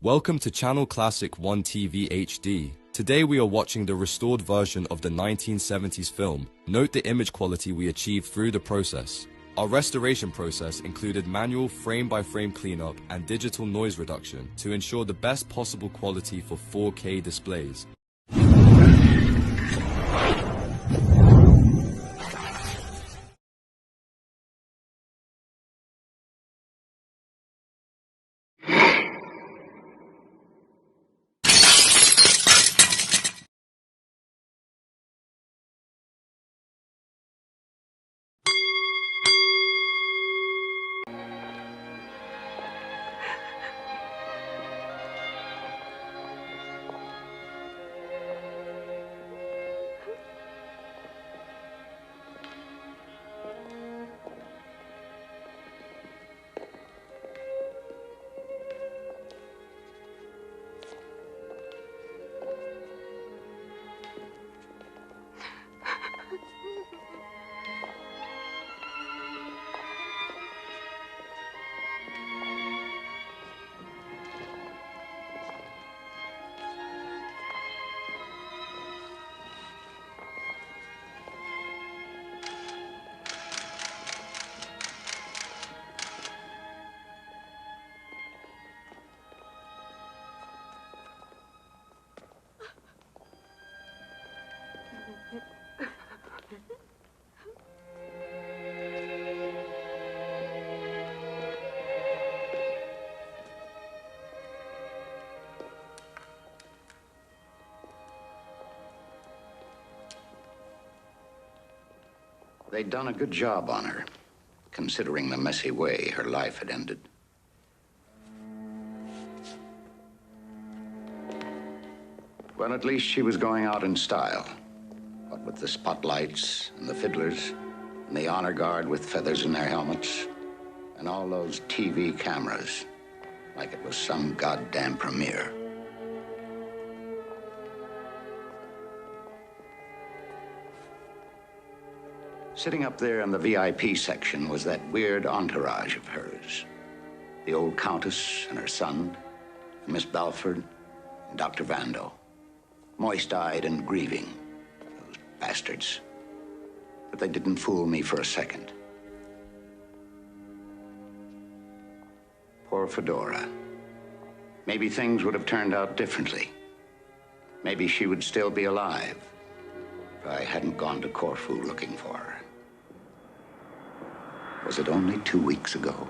Welcome to Channel Classic 1 TV HD. Today we are watching the restored version of the 1970s film. Note the image quality we achieved through the process. Our restoration process included manual frame-by-frame cleanup and digital noise reduction to ensure the best possible quality for 4K displays. They'd done a good job on her, considering the messy way her life had ended. Well, at least she was going out in style. What with the spotlights and the fiddlers and the honor guard with feathers in their helmets and all those TV cameras, like it was some goddamn premiere. Sitting up there in the VIP section was that weird entourage of hers. The old Countess and her son, and Miss Balford, and Dr. Vando. Moist-eyed and grieving, those bastards. But they didn't fool me for a second. Poor Fedora. Maybe things would have turned out differently. Maybe she would still be alive if I hadn't gone to Corfu looking for her. Was it only 2 weeks ago?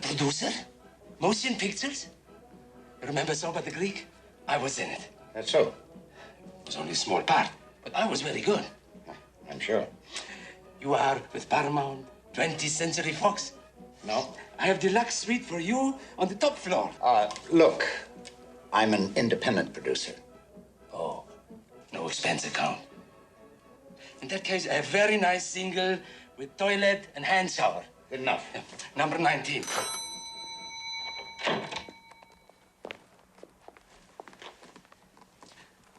Producer? Motion pictures? You remember Soba the Greek? I was in it. That's so. It was only a small part, but I was very good. I'm sure. You are with Paramount, 20th Century Fox? No. I have deluxe suite for you on the top floor. Look, I'm an independent producer. Oh, no expense account. In that case, a very nice single with toilet and hand shower. Good enough. Number 19.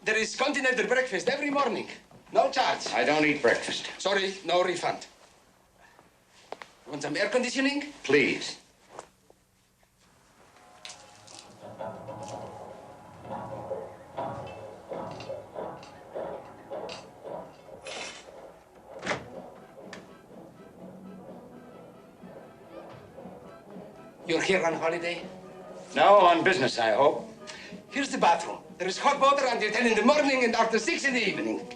There is continental breakfast every morning. No charge. I don't eat breakfast. Sorry, no refund. Want some air conditioning? Please. You're here on holiday? No, on business, I hope. Here's the bathroom. There is hot water until 10 in the morning and after 6 in the evening.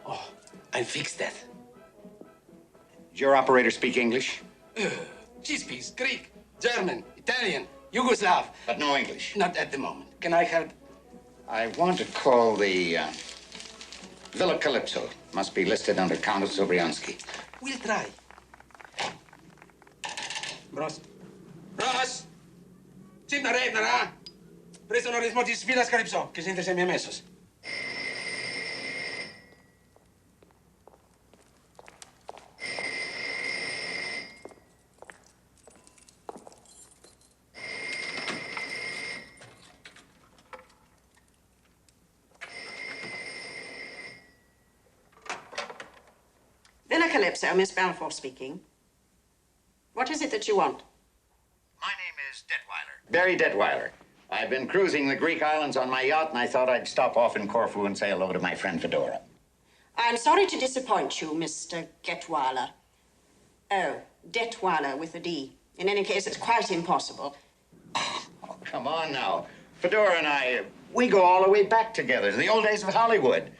Oh, I fixed that. Does your operator speak English? She speaks Greek, German, Italian, Yugoslav. But no English. Not at the moment. Can I help? I want to call the Villa Calypso. Must be listed under Countess Sobriansky. We'll try. Bros. Bros! Cipna Rebnara! Presto non rismotis Villas Calypso, che siete semi-mesos. Villa Calypso, Miss Balfour speaking. What is it that you want? My name is Detweiler. Barry Detweiler. I've been cruising the Greek islands on my yacht, and I thought I'd stop off in Corfu and say hello to my friend Fedora. I'm sorry to disappoint you, Mr. Detweiler. Oh, Detweiler with a D. In any case, it's quite impossible. Oh, come on now. Fedora and I, we go all the way back together to the old days of Hollywood. And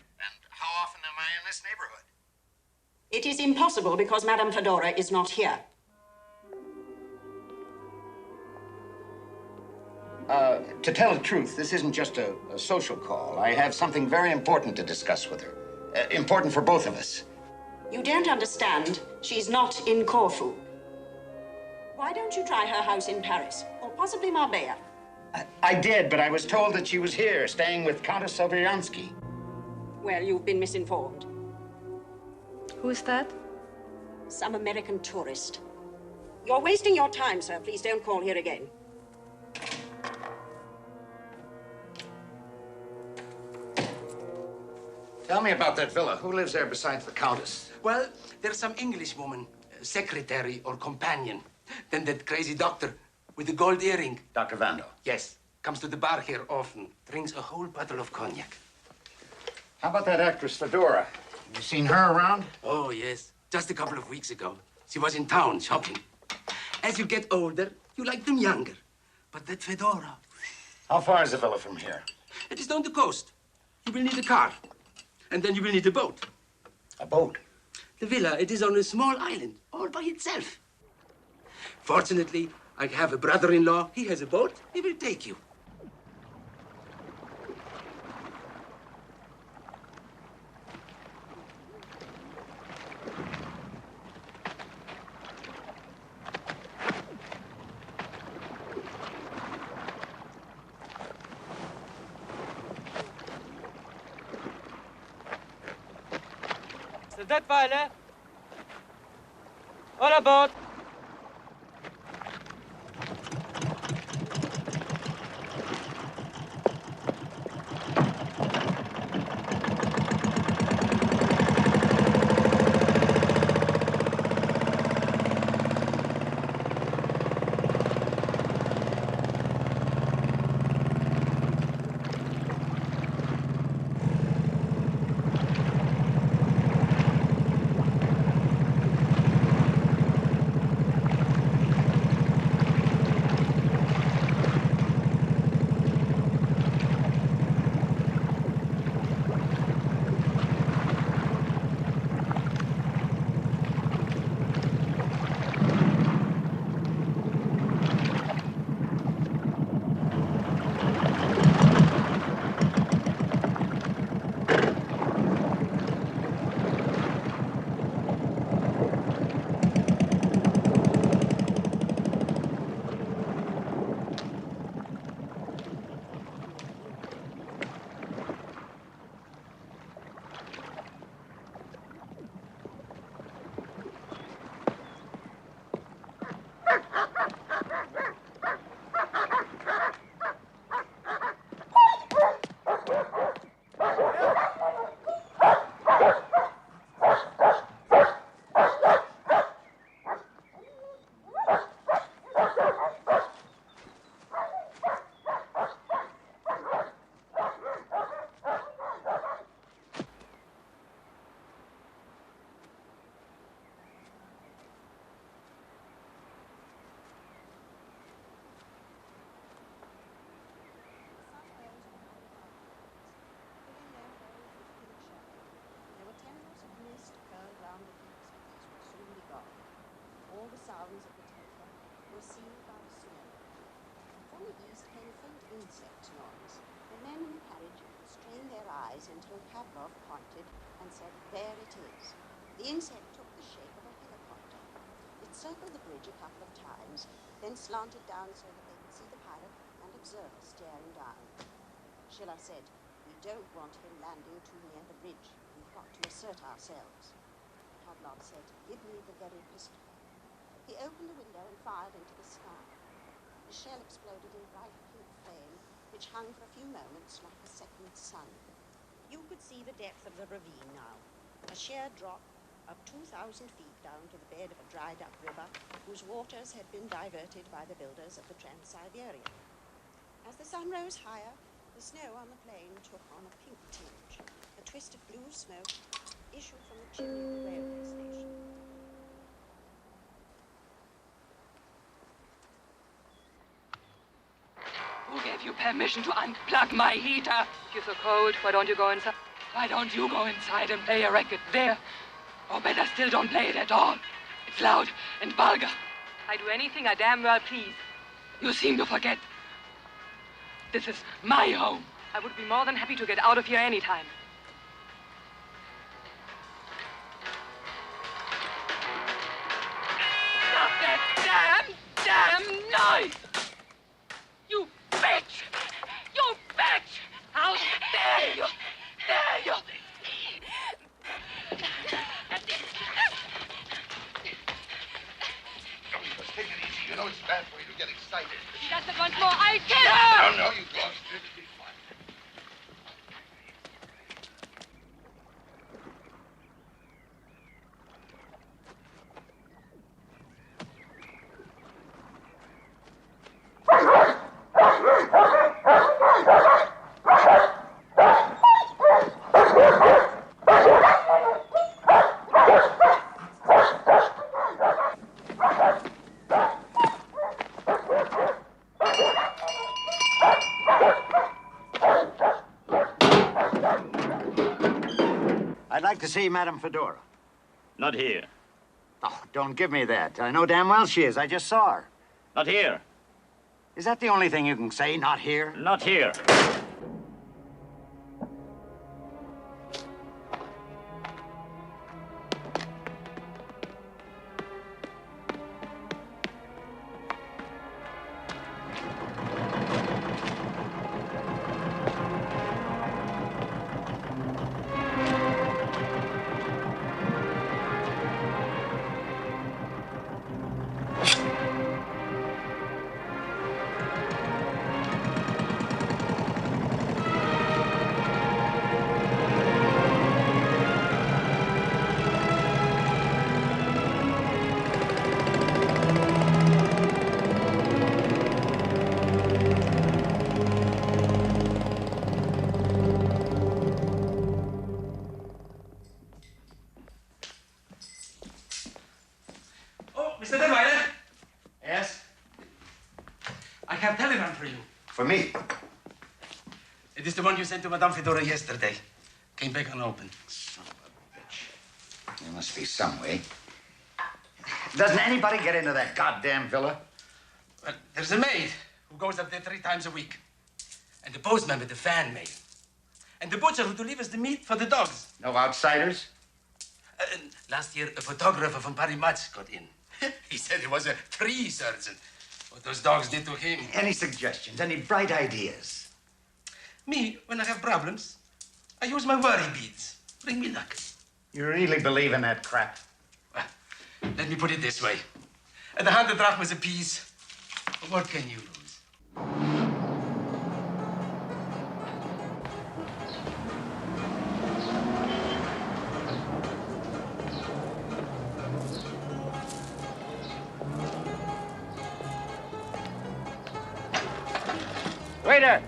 how often am I in this neighborhood? It is impossible because Madame Fedora is not here. To tell the truth, this isn't just a social call. I have something very important to discuss with her. Important for both of us. You don't understand. She's not in Corfu. Why don't you try her house in Paris? Or possibly Marbella? I did, but I was told that she was here, staying with Countess Sobriansky. Well, you've been misinformed. Who is that? Some American tourist. You're wasting your time, sir. Please don't call here again. Tell me about that villa. Who lives there besides the Countess? Well, there's some English woman, secretary or companion. Then that crazy doctor with the gold earring. Dr. Vando. Yes, comes to the bar here often. Drinks a whole bottle of cognac. How about that actress, Fedora? You seen her around? Oh, yes. Just a couple of weeks ago. She was in town shopping. As you get older, you like them younger. But that Fedora... How far is the villa from here? It is down the coast. You will need a car. And then you will need a boat. A boat? The villa, it is on a small island, all by itself. Fortunately, I have a brother-in-law. He has a boat. He will take you. Mr. Detweiler, all aboard. eyes until Pavlov pointed and said, "There it is." The insect took the shape of a helicopter. It circled the bridge a couple of times, then slanted down so that they could see the pilot and observer staring down. Schiller said, "We don't want him landing too near the bridge. We've got to assert ourselves." Pavlov said, "Give me the very pistol." He opened the window and fired into the sky. The shell exploded in bright pink flame, which hung for a few moments like a second sun. You could see the depth of the ravine now, a sheer drop of 2,000 feet down to the bed of a dried-up river whose waters had been diverted by the builders of the Trans-Siberian. As the sun rose higher, the snow on the plain took on a pink tinge. A twist of blue smoke issued from the chimney of the railway station. Who gave you permission to unplug my heater? If you're so cold, why don't you go inside? Why don't you go inside and play a record there? Or better still, don't play it at all. It's loud and vulgar. I do anything I damn well please. You seem to forget. This is my home. I would be more than happy to get out of here anytime. Stop that damn noise! You bitch! You bitch! How dare you! Dare you! Take it easy. You know it's bad for you to get excited. She does it once more, I'll kill her! No, you've lost it. Be quiet. I'd like to see Madame Fedora. Not here. Oh, don't give me that. I know damn well she is. I just saw her. Not here. Is that the only thing you can say? Not here? Not here. Mr. Detweiler? Yes? I have a telegram for you. For me? It is the one you sent to Madame Fedora yesterday. Came back unopened. Son of a bitch. There must be some way. Doesn't anybody get into that goddamn villa? Well, there's a maid who goes up there 3 times a week. And the postman with the fan mail. And the butcher who delivers the meat for the dogs. No outsiders? Last year, a photographer from Paris Match got in. He said he was a tree surgeon. What those dogs did to him. Any suggestions? Any bright ideas? Me, when I have problems, I use my worry beads. Bring me luck. You really believe in that crap? Well, let me put it this way. At 100 drachmas apiece, what can you lose? Waiter!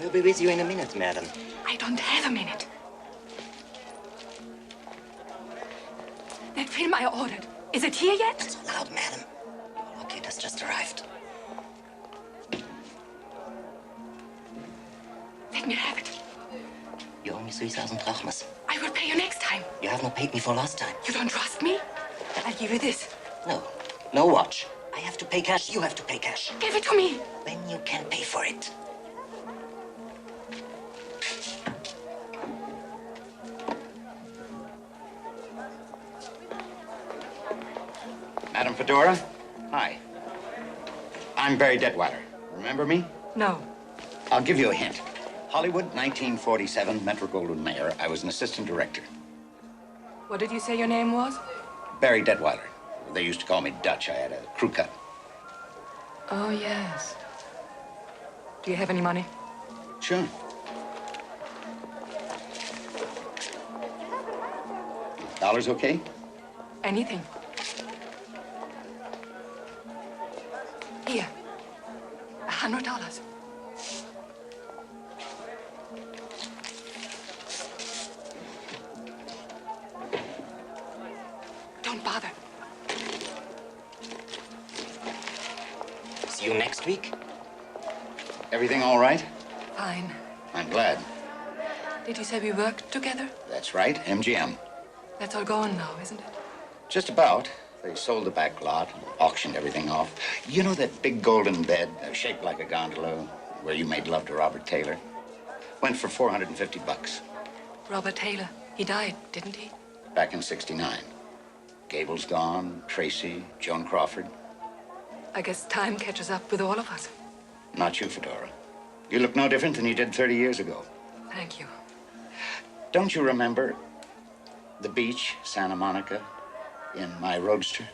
We'll be with you in a minute, madam. I don't have a minute. That film I ordered, is it here yet? Not so loud, madam. Your kid has just arrived. Let me have it. You owe me 3,000 drachmas. I will pay you next time. You have not paid me for last time. You don't trust me? I'll give you this. No. No watch. I have to pay cash. You have to pay cash. Give it to me. Then you can pay for it. Madam Fedora, hi. I'm Barry Detweiler. Remember me? No. I'll give you a hint. Hollywood, 1947, Metro-Goldwyn-Mayer. I was an assistant director. What did you say your name was? Barry Detweiler. They used to call me Dutch. I had a crew cut. Oh, yes. Do you have any money? Sure. Dollars okay? Anything. Here. $100. Don't bother. See you next week. Everything all right? Fine. I'm glad. Did you say we worked together? That's right, MGM. That's all gone now, isn't it? Just about. They sold the back lot and auctioned everything off. You know that big golden bed shaped like a gondola where you made love to Robert Taylor? Went for $450. Robert Taylor. He died, didn't he? Back in '69. Gable's gone, Tracy, Joan Crawford. I guess time catches up with all of us. Not you, Fedora. You look no different than you did 30 years ago. Thank you. Don't you remember the beach, Santa Monica, in my roadster?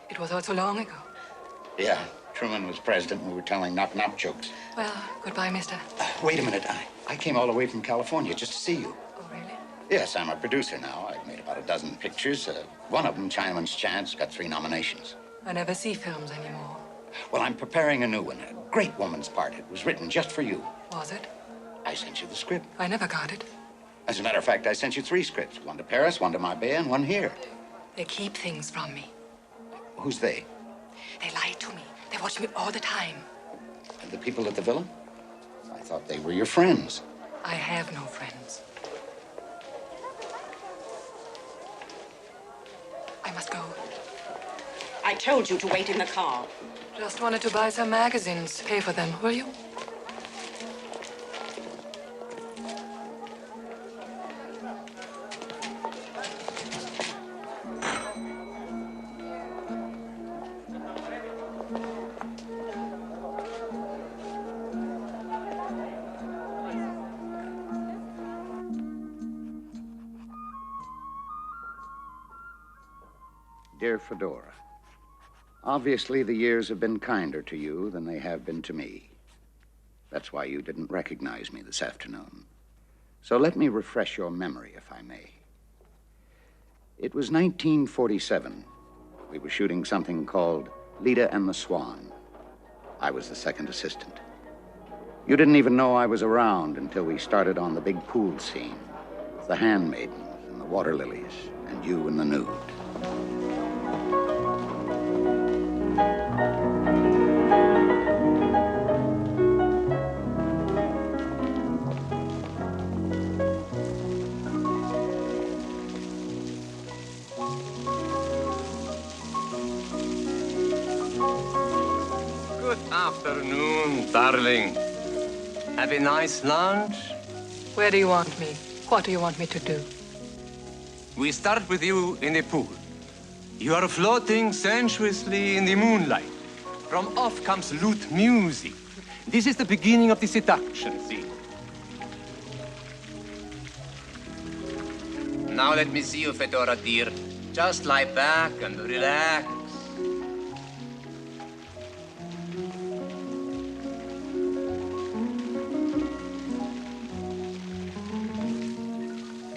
It was all so long ago. Yeah, Truman was president and we were telling knock-knock jokes. Well, goodbye, mister. Wait a minute. I came all the way from California just to see you. Oh, really? Yes, I'm a producer now. I've made about a dozen pictures. One of them, Chinaman's Chance, got 3 nominations. I never see films anymore. Well, I'm preparing a new one. A great woman's part. It was written just for you. Was it? I sent you the script. I never got it. As a matter of fact, I sent you 3 scripts. One to Paris, one to Marbella, and one here. They keep things from me. Who's they? They lie to me. They watch me all the time. The people at the villa? I thought they were your friends. I have no friends. I must go. I told you to wait in the car. Just wanted to buy some magazines. Pay for them, will you? Dear Fedora, obviously the years have been kinder to you than they have been to me. That's why you didn't recognize me this afternoon. So let me refresh your memory, if I may. It was 1947. We were shooting something called Leda and the Swan. I was the second assistant. You didn't even know I was around until we started on the big pool scene. The handmaidens and the water lilies, and you in the nude. Good afternoon, darling. Have a nice lunch? Where do you want me? What do you want me to do? We start with you in the pool. You are floating sensuously in the moonlight. From off comes lute music. This is the beginning of the seduction scene. Now let me see you, Fedora dear. Just lie back and relax.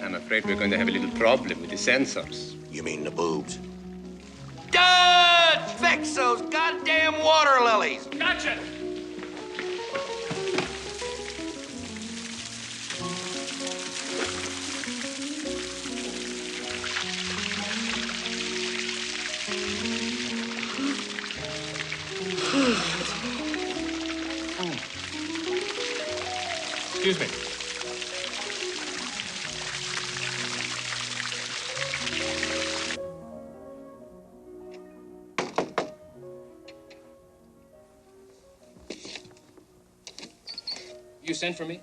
I'm afraid we're going to have a little problem with the sensors. You mean the boobs? Dad! Fix those goddamn water lilies! Gotcha! Excuse me. You sent for me?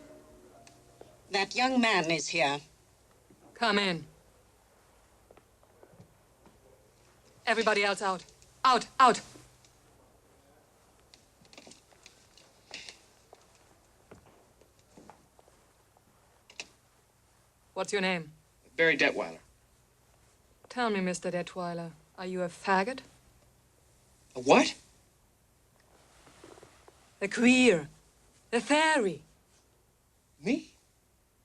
That young man is here. Come in. Everybody else out. Out, out. What's your name? Barry Detweiler. Tell me, Mr. Detweiler, are you a faggot? A what? A queer? A fairy? Me?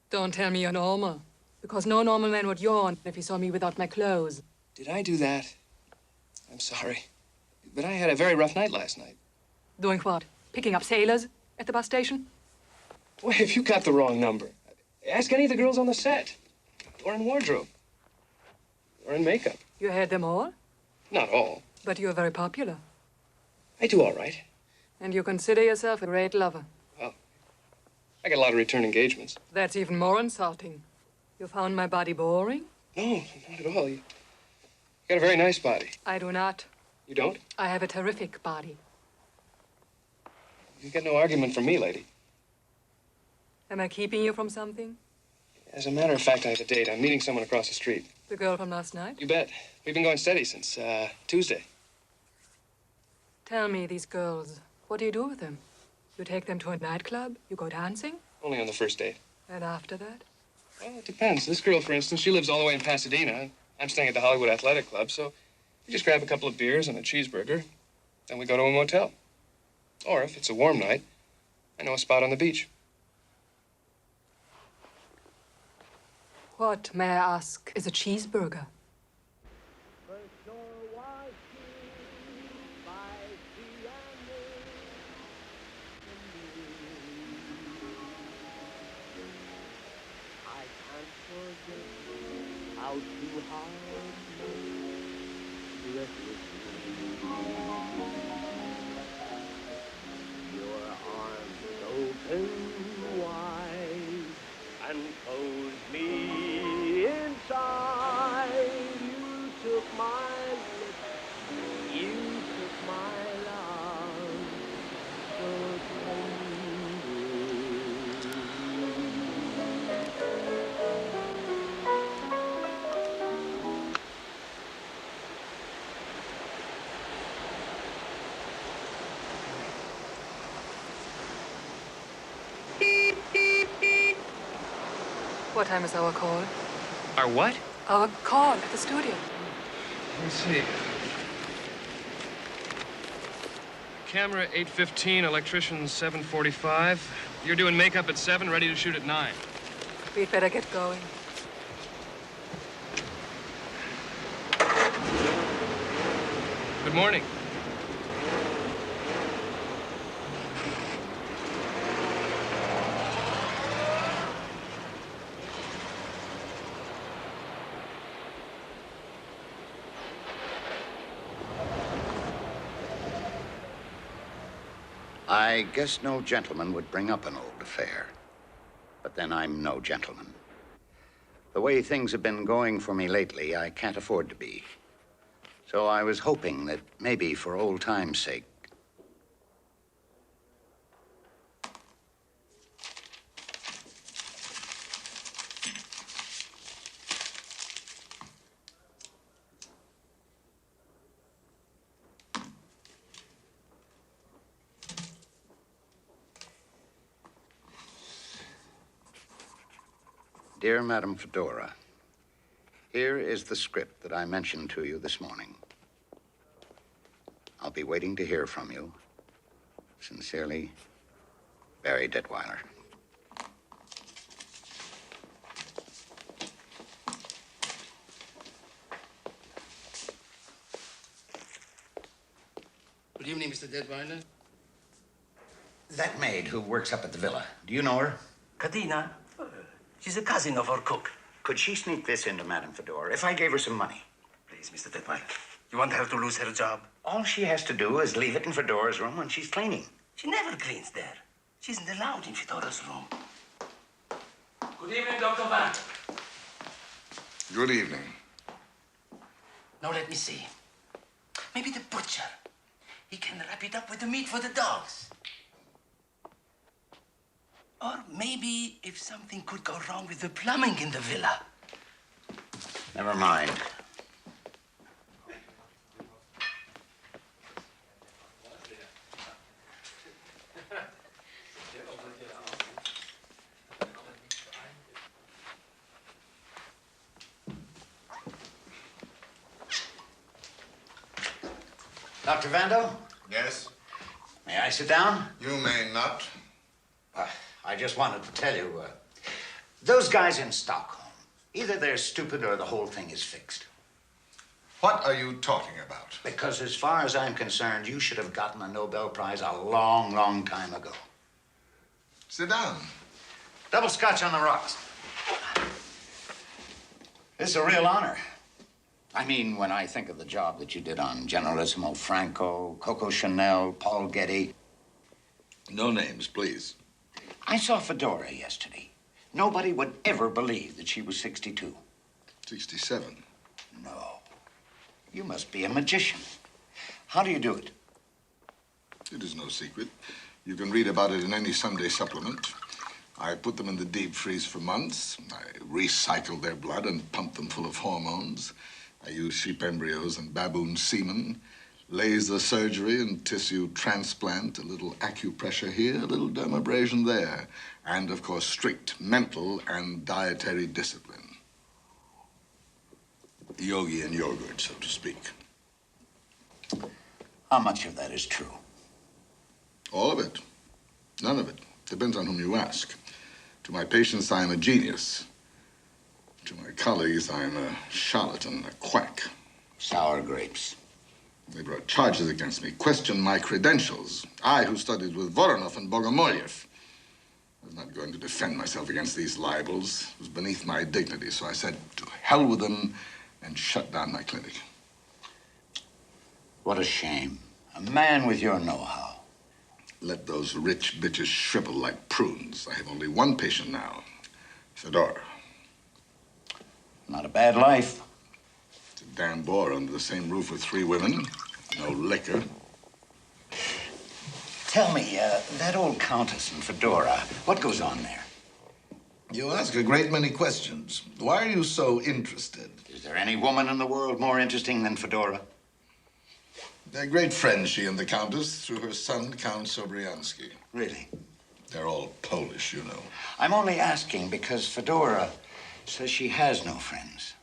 Don't tell me you're normal, because no normal man would yawn if he saw me without my clothes. Did I do that? I'm sorry. But I had a very rough night last night. Doing what? Picking up sailors at the bus station? Well, if you got the wrong number, ask any of the girls on the set. Or in wardrobe. Or in makeup. You had them all? Not all. But you're very popular. I do all right. And you consider yourself a great lover. Well, I get a lot of return engagements. That's even more insulting. You found my body boring? No, not at all. You got a very nice body. I do not. You don't? I have a terrific body. You get no argument from me, lady. Am I keeping you from something? As a matter of fact, I have a date. I'm meeting someone across the street. The girl from last night? You bet. We've been going steady since, Tuesday. Tell me, these girls, what do you do with them? You take them to a nightclub? You go dancing? Only on the first date. And after that? Well, it depends. This girl, for instance, she lives all the way in Pasadena. I'm staying at the Hollywood Athletic Club, so we just grab a couple of beers and a cheeseburger, then we go to a motel. Or if it's a warm night, I know a spot on the beach. What, may I ask, is a cheeseburger? Your arms open wide and close me inside. You took my lips, you took my love, so What time is our call? Our what? Our call at the studio. Let's see. Camera 8:15, electrician 7:45. You're doing makeup at 7, ready to shoot at 9. We'd better get going. Good morning. I guess no gentleman would bring up an old affair. But then I'm no gentleman. The way things have been going for me lately, I can't afford to be. So I was hoping that maybe for old time's sake. Dear Madame Fedora, here is the script that I mentioned to you this morning. I'll be waiting to hear from you. Sincerely, Barry Detweiler. Good evening, Mr. Detweiler. That maid who works up at the villa, do you know her? Katina? She's a cousin of our cook. Could she sneak this into Madame Fedora if I gave her some money? Please, Mr. Detweiler. You want her to lose her job? All she has to do is leave it in Fedora's room when she's cleaning. She never cleans there. She isn't allowed in Fedora's room. Good evening, Dr. Van. Good evening. Now let me see. Maybe the butcher. He can wrap it up with the meat for the dogs. Or maybe if something could go wrong with the plumbing in the villa. Never mind. Dr. Vando? Yes? May I sit down? You may not. I just wanted to tell you, those guys in Stockholm, either they're stupid or the whole thing is fixed. What are you talking about? Because as far as I'm concerned, you should have gotten a Nobel Prize a long, long time ago. Sit down. Double scotch on the rocks. This is a real honor. I mean, when I think of the job that you did on Generalissimo Franco, Coco Chanel, Paul Getty. No names, please. I saw Fedora yesterday. Nobody would ever believe that she was 62. 67. No. You must be a magician. How do you do it? It is no secret. You can read about it in any Sunday supplement. I put them in the deep freeze for months. I recycle their blood and pump them full of hormones. I use sheep embryos and baboon semen, laser surgery and tissue transplant, a little acupressure here, a little dermabrasion there, and, of course, strict mental and dietary discipline. Yogi and yogurt, so to speak. How much of that is true? All of it. None of it. Depends on whom you ask. To my patients, I am a genius. To my colleagues, I'm a charlatan, a quack. Sour grapes. They brought charges against me, questioned my credentials. I, who studied with Voronov and Bogomolyev. I was not going to defend myself against these libels. It was beneath my dignity, so I said, to hell with them, and shut down my clinic. What a shame. A man with your know-how. Let those rich bitches shrivel like prunes. I have only one patient now, Fedora. Not a bad life. It's a damn bore under the same roof with 3 women. No liquor. Tell me, that old countess in Fedora, what goes on there? You ask a great many questions. Why are you so interested? Is there any woman in the world more interesting than Fedora? They're great friends, she and the countess, through her son, Count Sobriansky. Really? They're all Polish, you know. I'm only asking because Fedora says she has no friends.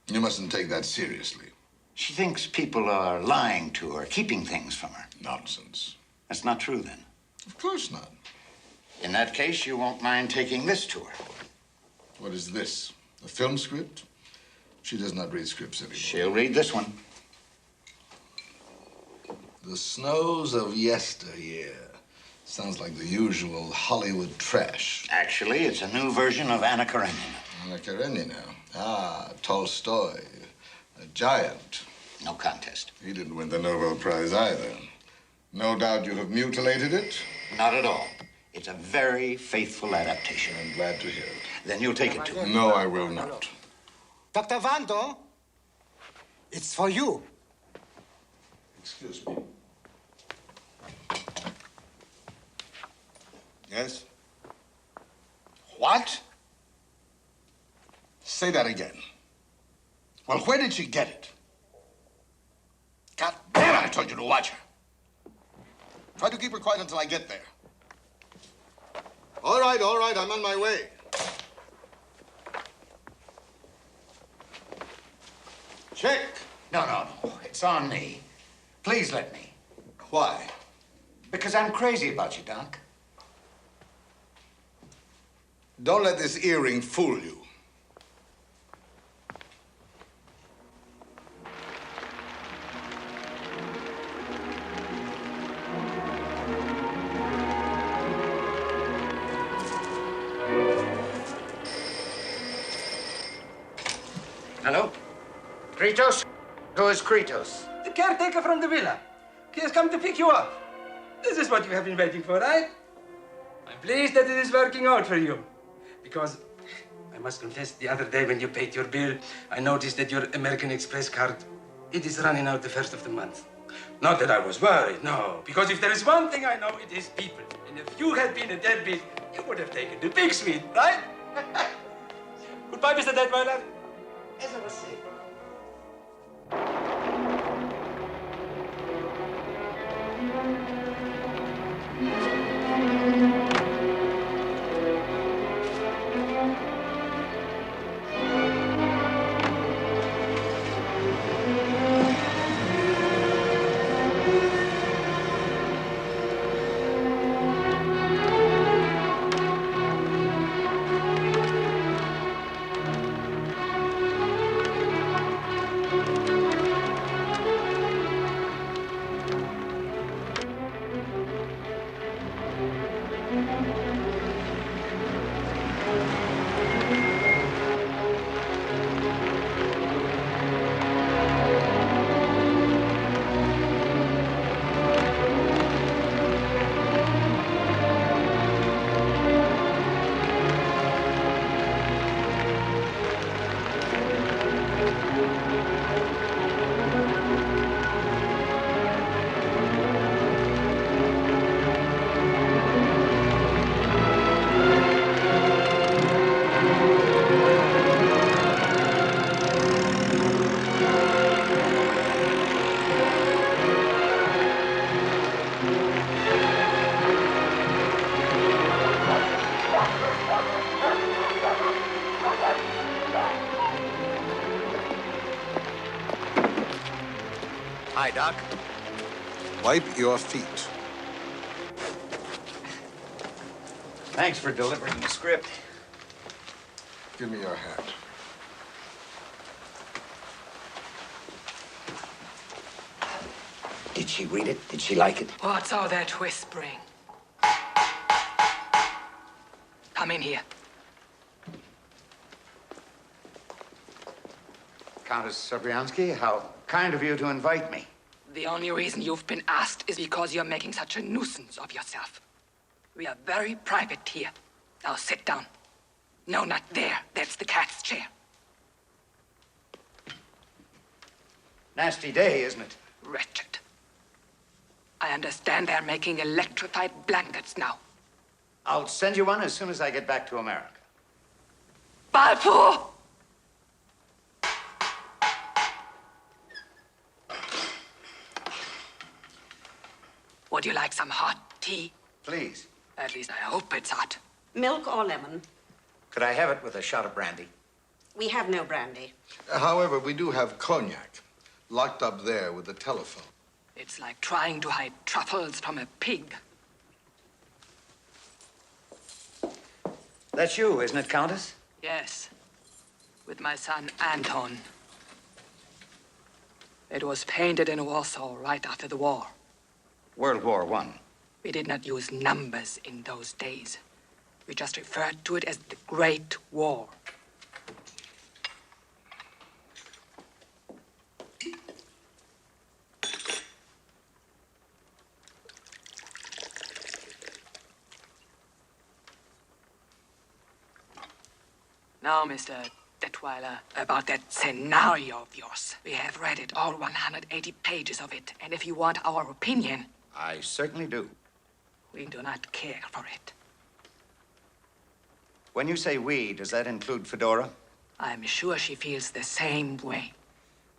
You mustn't take that seriously. She thinks people are lying to her, keeping things from her. Nonsense. That's not true, then? Of course not. In that case, you won't mind taking this to her. What is this? A film script? She does not read scripts anymore. She'll read this one. The Snows of Yesteryear. Sounds like the usual Hollywood trash. Actually, it's a new version of Anna Karenina. Anna Karenina. Ah, Tolstoy. A giant. No contest. He didn't win the Nobel Prize either. No doubt you have mutilated it? Not at all. It's a very faithful adaptation. I'm glad to hear it. Then you'll take it to her. No, I will not. Dr. Vando, it's for you. Excuse me. Yes? What? Say that again. Well, where did she get it? God damn it, I told you to watch her. Try to keep her quiet until I get there. All right, I'm on my way. Check. No. It's on me. Please let me. Why? Because I'm crazy about you, Doc. Don't let this earring fool you. Hello? Kritos? Who is Kritos? The caretaker from the villa. He has come to pick you up. This is what you have been waiting for, right? I'm pleased that it is working out for you. Because I must confess, the other day when you paid your bill, I noticed that your American Express card, it is running out the first of the month. Not that I was worried, no. Because if there is one thing I know, it is people. And if you had been a deadbeat, you would have taken the big suite, right? Goodbye, Mr. Detweiler. As I was saying. Hi, Doc. Wipe your feet. Thanks for delivering the script. Give me your hat. Did she read it? Did she like it? What's all that whispering? Come in here. Countess Sobriansky, how kind of you to invite me. The only reason you've been asked is because you're making such a nuisance of yourself. We are very private here. Now sit down. No, not there. That's the cat's chair. Nasty day, isn't it? Wretched. I understand they're making electrified blankets now. I'll send you one as soon as I get back to America. Balfour! Would you like some hot tea? Please. At least I hope it's hot. Milk or lemon? Could I have it with a shot of brandy? We have no brandy. However, we do have cognac, locked up there with the telephone. It's like trying to hide truffles from a pig. That's you, isn't it, Countess? Yes. With my son, Anton. It was painted in Warsaw right after the war. World War I. We did not use numbers in those days. We just referred to it as the Great War. Now, Mr. Detweiler, about that scenario of yours. We have read it, all 180 pages of it. And if you want our opinion... I certainly do. We do not care for it. When you say we, does that include Fedora? I'm sure she feels the same way.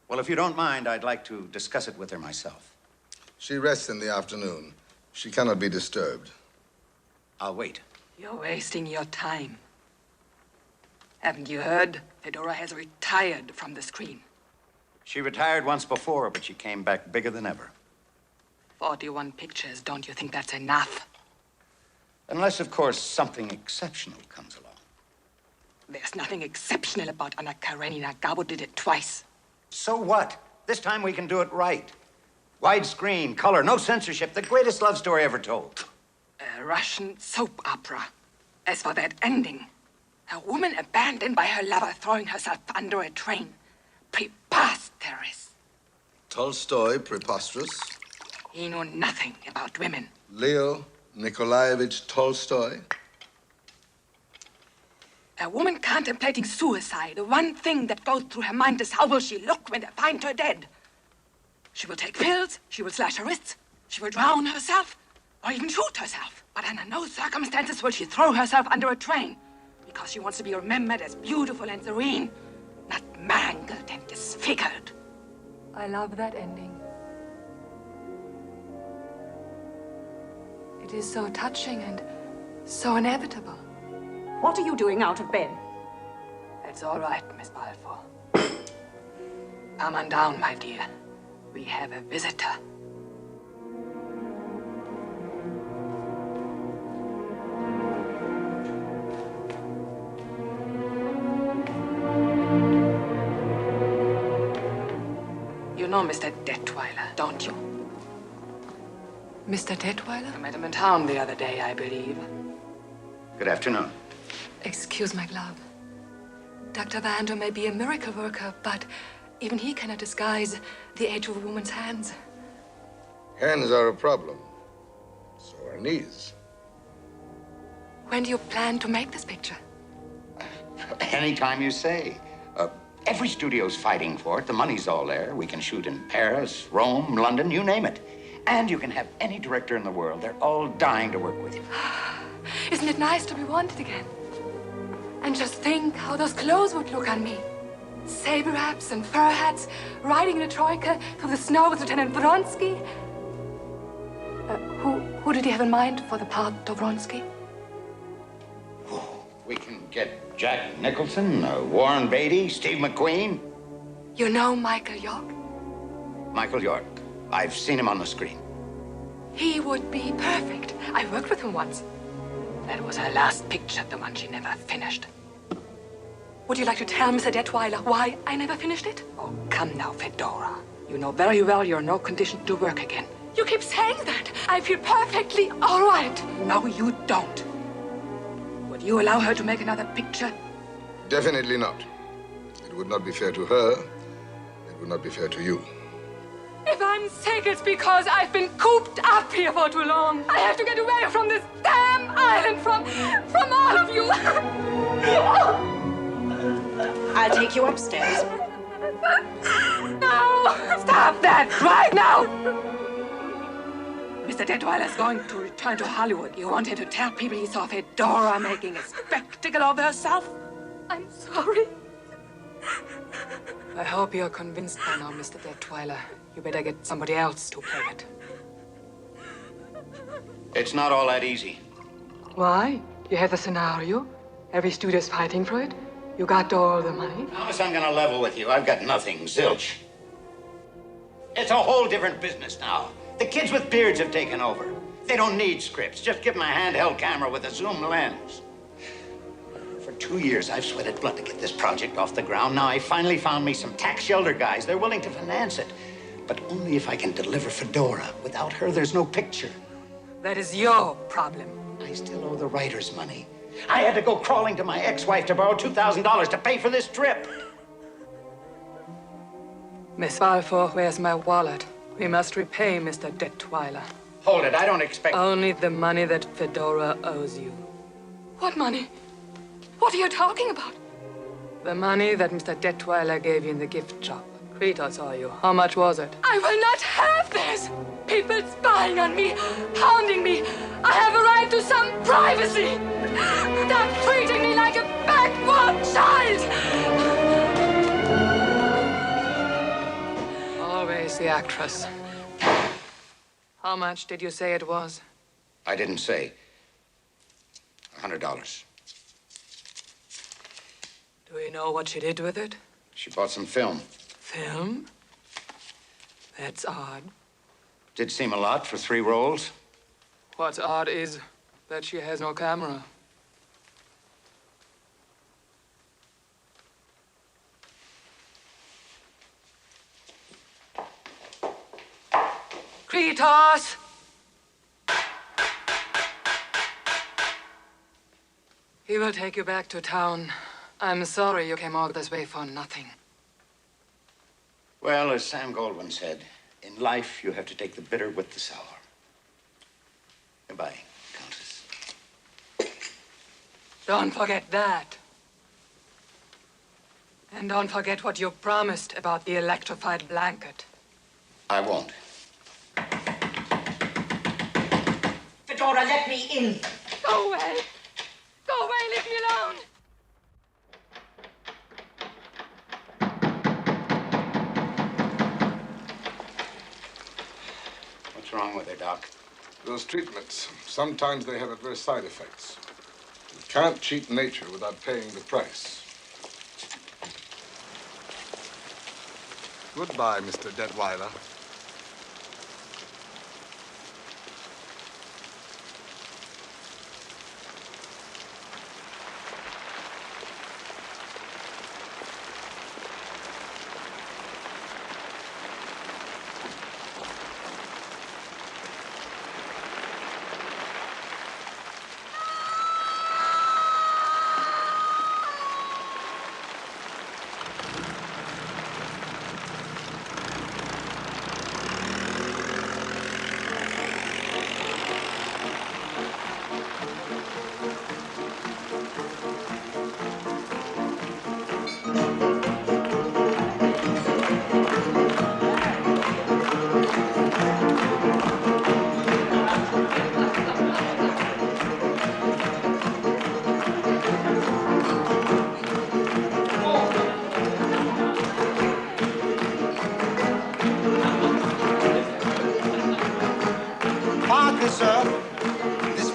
Well, if you don't mind, I'd like to discuss it with her myself. She rests in the afternoon. She cannot be disturbed. I'll wait. You're wasting your time. Haven't you heard? Fedora has retired from the screen. She retired once before, but she came back bigger than ever. 41 pictures, don't you think that's enough? Unless, of course, something exceptional comes along. There's nothing exceptional about Anna Karenina. Gabo did it twice. So what? This time we can do it right. Widescreen, color, no censorship, the greatest love story ever told. A Russian soap opera. As for that ending, a woman abandoned by her lover throwing herself under a train. Preposterous. Tolstoy, preposterous. He knew nothing about women. Leo, Nikolaevich Tolstoy? A woman contemplating suicide, the one thing that goes through her mind is how will she look when they find her dead? She will take pills, she will slash her wrists, she will drown herself, or even shoot herself. But under no circumstances will she throw herself under a train, because she wants to be remembered as beautiful and serene, not mangled and disfigured. I love that ending. It is so touching and so inevitable. What are you doing out of bed? It's all right, Miss Balfour. Come on down, my dear. We have a visitor. You know Mr. Detweiler, don't you? Mr. Detweiler? I met him in town the other day, I believe. Good afternoon. Excuse my glove. Dr. Vando may be a miracle worker, but even he cannot disguise the age of a woman's hands. Hands are a problem. So are knees. When do you plan to make this picture? Anytime you say. Every studio's fighting for it. The money's all there. We can shoot in Paris, Rome, London, you name it. And you can have any director in the world. They're all dying to work with you. Isn't it nice to be wanted again? And just think how those clothes would look on me. Saber wraps and fur hats, riding in a troika through the snow with Lieutenant Vronsky. Who did he have in mind for the part of Vronsky? We can get Jack Nicholson, Warren Beatty, Steve McQueen. You know Michael York? Michael York. I've seen him on the screen. He would be perfect. I worked with him once. That was her last picture, the one she never finished. Would you like to tell Mr. Detweiler why I never finished it? Oh, come now, Fedora. You know very well you're in no condition to work again. You keep saying that. I feel perfectly all right. No, you don't. Would you allow her to make another picture? Definitely not. It would not be fair to her. It would not be fair to you. If I'm sick, it's because I've been cooped up here for too long. I have to get away from this damn island, from all of you. I'll take you upstairs. No! Stop that right now! Mr. Detweiler's going to return to Hollywood. You want him to tell people he saw Fedora making a spectacle of herself? I'm sorry. I hope you're convinced by now, Mr. Detweiler. You better get somebody else to play it. It's not all that easy. Why? You have the scenario. Every studio's fighting for it. You got all the money. Thomas, I'm gonna level with you. I've got nothing, zilch. It's a whole different business now. The kids with beards have taken over. They don't need scripts. Just give them a handheld camera with a zoom lens. For 2 years, I've sweated blood to get this project off the ground. Now I finally found me some tax shelter guys. They're willing to finance it. But only if I can deliver Fedora. Without her, there's no picture. That is your problem. I still owe the writers money. I had to go crawling to my ex-wife to borrow $2,000 to pay for this trip. Miss Balfour, where's my wallet? We must repay Mr. Detweiler. Hold it, I don't expect... Only the money that Fedora owes you. What money? What are you talking about? The money that Mr. Detweiler gave you in the gift shop. Rita saw you. How much was it? I will not have this! People spying on me, hounding me. I have a right to some privacy. Stop treating me like a backward child! Always the actress. How much did you say it was? I didn't say. $100. Do you know what she did with it? She bought some film. Film? That's odd. Did seem a lot for 3 rolls. What's odd is that she has no camera. Kritos! He will take you back to town. I'm sorry you came all this way for nothing. Well, as Sam Goldwyn said, in life you have to take the bitter with the sour. Goodbye, Don't forget that. And don't forget what you promised about the electrified blanket. I won't. Fedora, let me in. Go away. Go away, leave me alone. What's wrong with her, Doc? Those treatments, sometimes they have adverse side effects. You can't cheat nature without paying the price. Goodbye, Mr. Detweiler.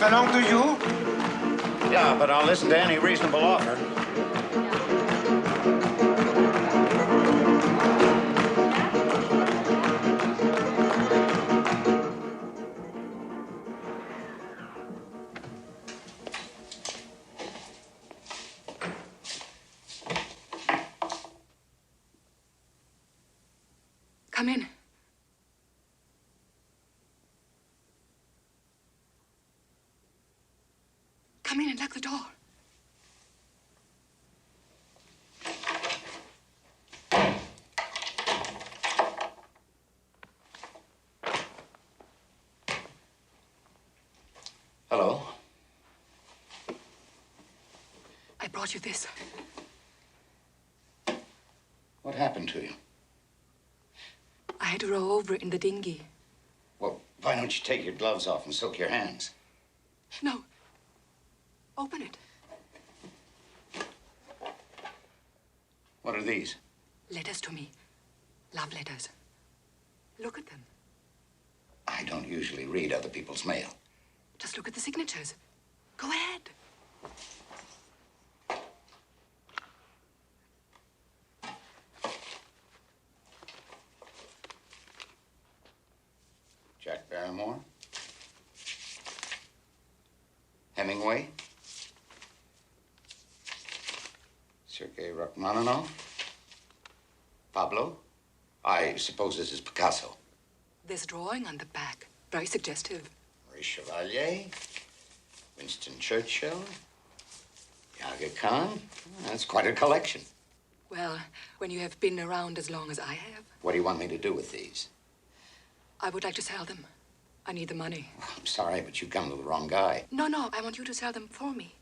Belong to you? Yeah, but I'll listen to any reasonable offer. Come in. Come in and lock the door. Hello. I brought you this. What happened to you? I had to row over in the dinghy. Well, why don't you take your gloves off and soak your hands? No. Open it. What are these? Letters to me. Love letters. Look at them. I don't usually read other people's mail. Just look at the signatures. Go ahead. Jack Barrymore. Hemingway. Sergei Rachmaninoff. Pablo. I suppose this is Picasso. There's a drawing on the back. Very suggestive. Marie Chevalier. Winston Churchill. Aga Khan. That's quite a collection. Well, when you have been around as long as I have. What do you want me to do with these? I would like to sell them. I need the money. I'm sorry, but you've come to the wrong guy. No, I want you to sell them for me.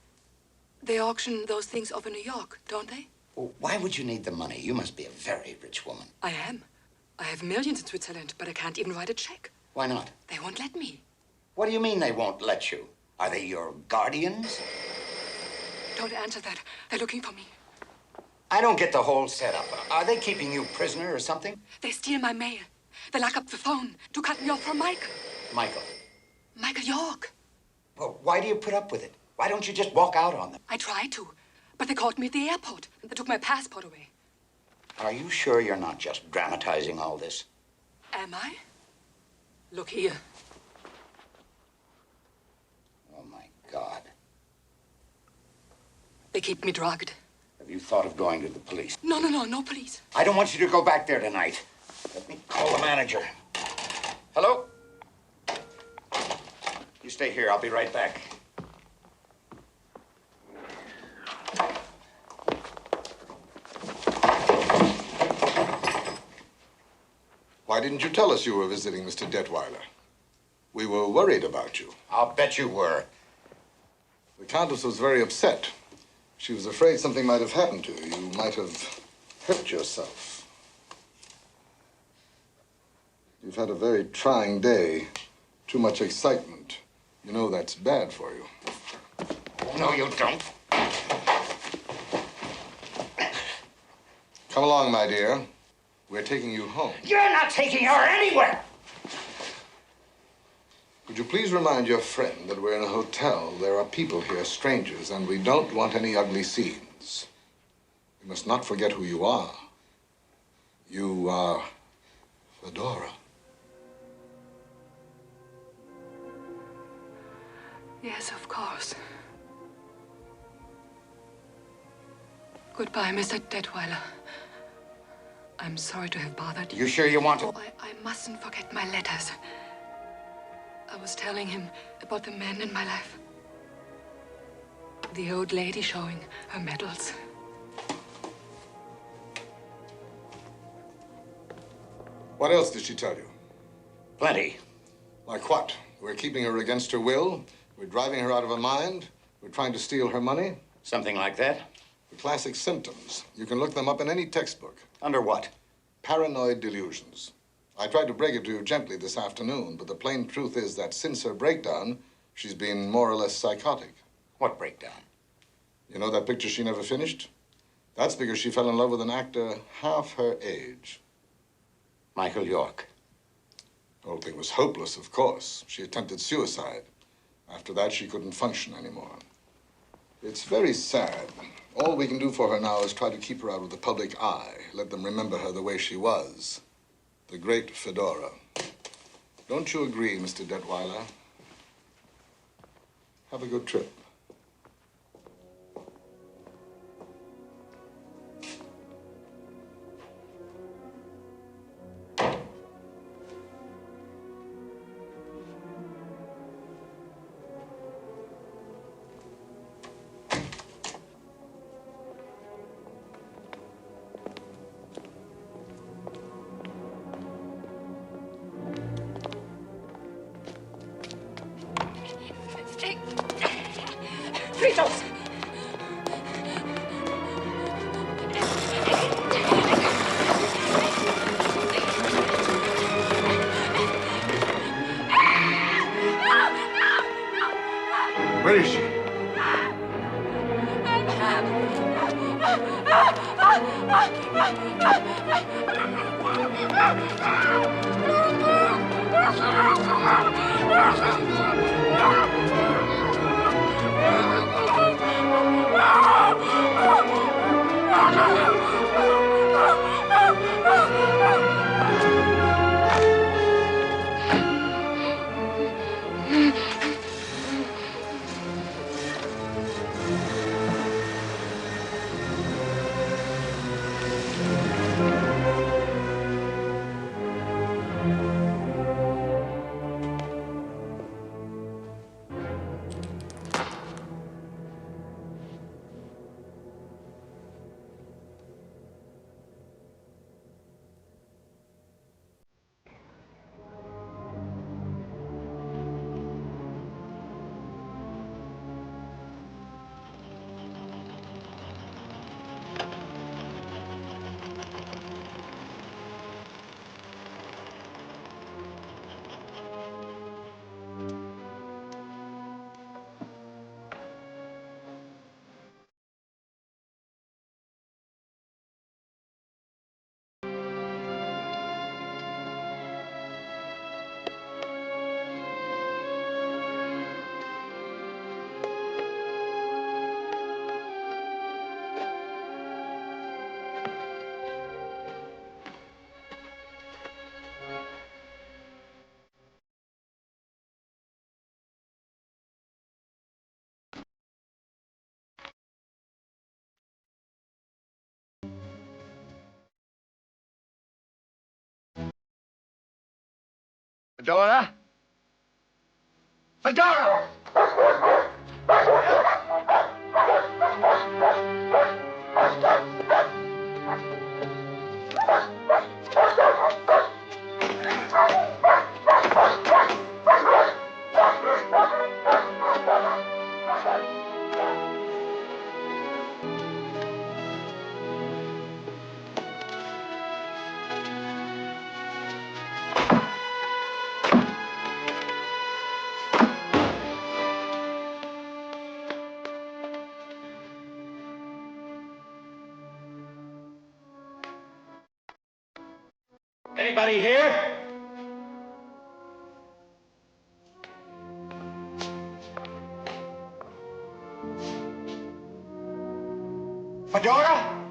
They auction those things off in New York, don't they? Well, why would you need the money? You must be a very rich woman. I am. I have millions in Switzerland, but I can't even write a check. Why not? They won't let me. What do you mean they won't let you? Are they your guardians? Don't answer that. They're looking for me. I don't get the whole setup. Are they keeping you prisoner or something? They steal my mail. They lock up the phone to cut me off from Michael. Michael. Michael York. Well, why do you put up with it? Why don't you just walk out on them? I tried to, but they caught me at the airport. They took my passport away. Are you sure you're not just dramatizing all this? Am I? Look here. Oh, my God. They keep me drugged. Have you thought of going to the police? No police. I don't want you to go back there tonight. Let me call the manager. Hello? You stay here. I'll be right back. Why didn't you tell us you were visiting Mr. Detweiler? We were worried about you. I'll bet you were. The Countess was very upset. She was afraid something might have happened to you. You might have hurt yourself. You've had a very trying day. Too much excitement. You know that's bad for you. No, you don't. Come along, my dear. We're taking you home. You're not taking her anywhere. Would you please remind your friend that we're in a hotel, there are people here, strangers, and we don't want any ugly scenes. You must not forget who you are. You are Fedora. Yes, of course. Goodbye, Mr. Detweiler. I'm sorry to have bothered you. You sure you want to? Oh, I mustn't forget my letters. I was telling him about the men in my life. The old lady showing her medals. What else did she tell you? Plenty. Like what? We're keeping her against her will? We're driving her out of her mind? We're trying to steal her money? Something like that. The classic symptoms. You can look them up in any textbook. Under what? Paranoid delusions. I tried to break it to you gently this afternoon, but the plain truth is that since her breakdown, she's been more or less psychotic. What breakdown? You know that picture she never finished? That's because she fell in love with an actor half her age. Michael York. The whole thing was hopeless, of course. She attempted suicide. After that, she couldn't function anymore. It's very sad. All we can do for her now is try to keep her out of the public eye. Let them remember her the way she was. The great Fedora. Don't you agree, Mr. Detweiler? Have a good trip. Fritos! Where is she? Fedora? Fedora! Anybody here? Fedora?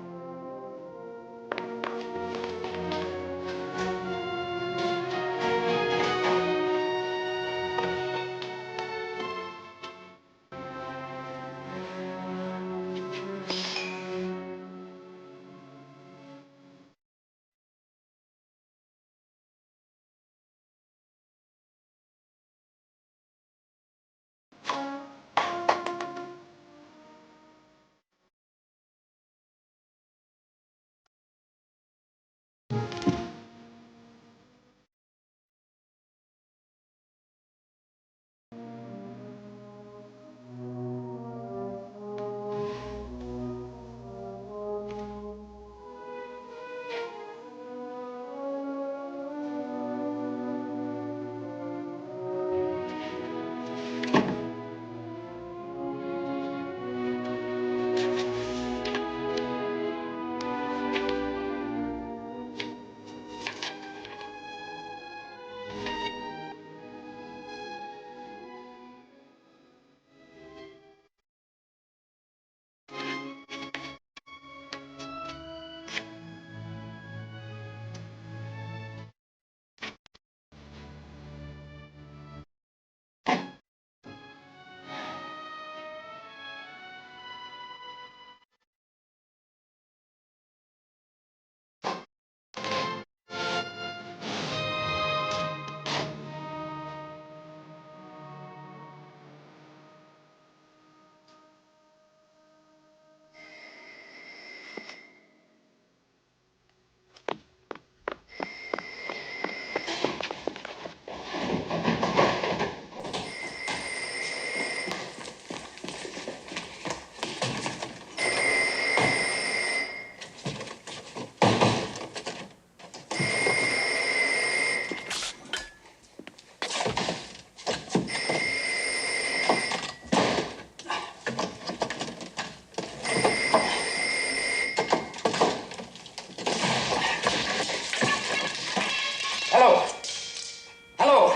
Hello. Hello.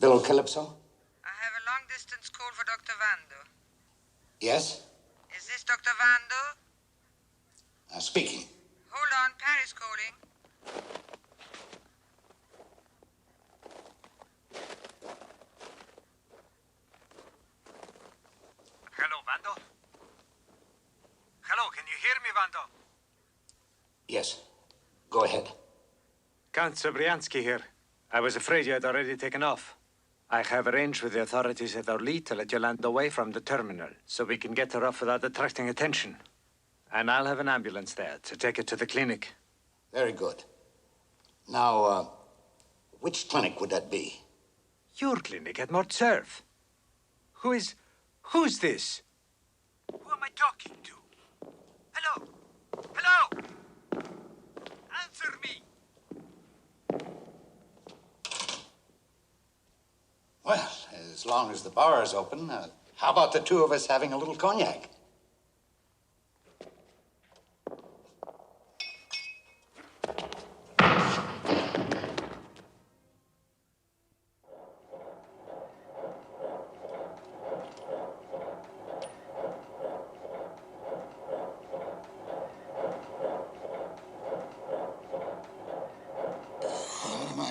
Hello, Calypso? I have a long-distance call for Dr. Vando. Yes? Is this Dr. Vando? Speaking. Hold on, Paris calling. Hello, Vando? Hello, can you hear me, Vando? Yes. Go ahead. Count Sobriansky here. I was afraid you had already taken off. I have arranged with the authorities at Orly to let you land away from the terminal, so we can get her off without attracting attention. And I'll have an ambulance there to take her to the clinic. Very good. Now, which clinic would that be? Your clinic at Mortserve. Who's this? Who am I talking to? Hello? Hello? Answer me! Well, as long as the bar is open, how about the two of us having a little cognac?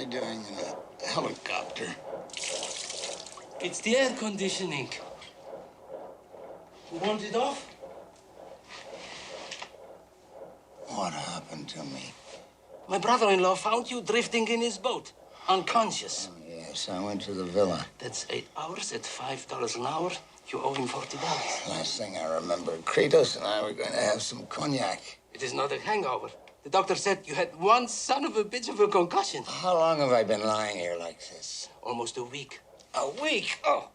doing in a helicopter? It's the air conditioning. You want it off? What happened to me? My brother-in-law found you drifting in his boat, unconscious. Oh, yes, I went to the villa. That's 8 hours at $5 an hour. You owe him $40. Last thing I remember, Kratos and I were going to have some cognac. It is not a hangover. The doctor said you had one son of a bitch of a concussion. How long have I been lying here like this? Almost a week. A week? Oh.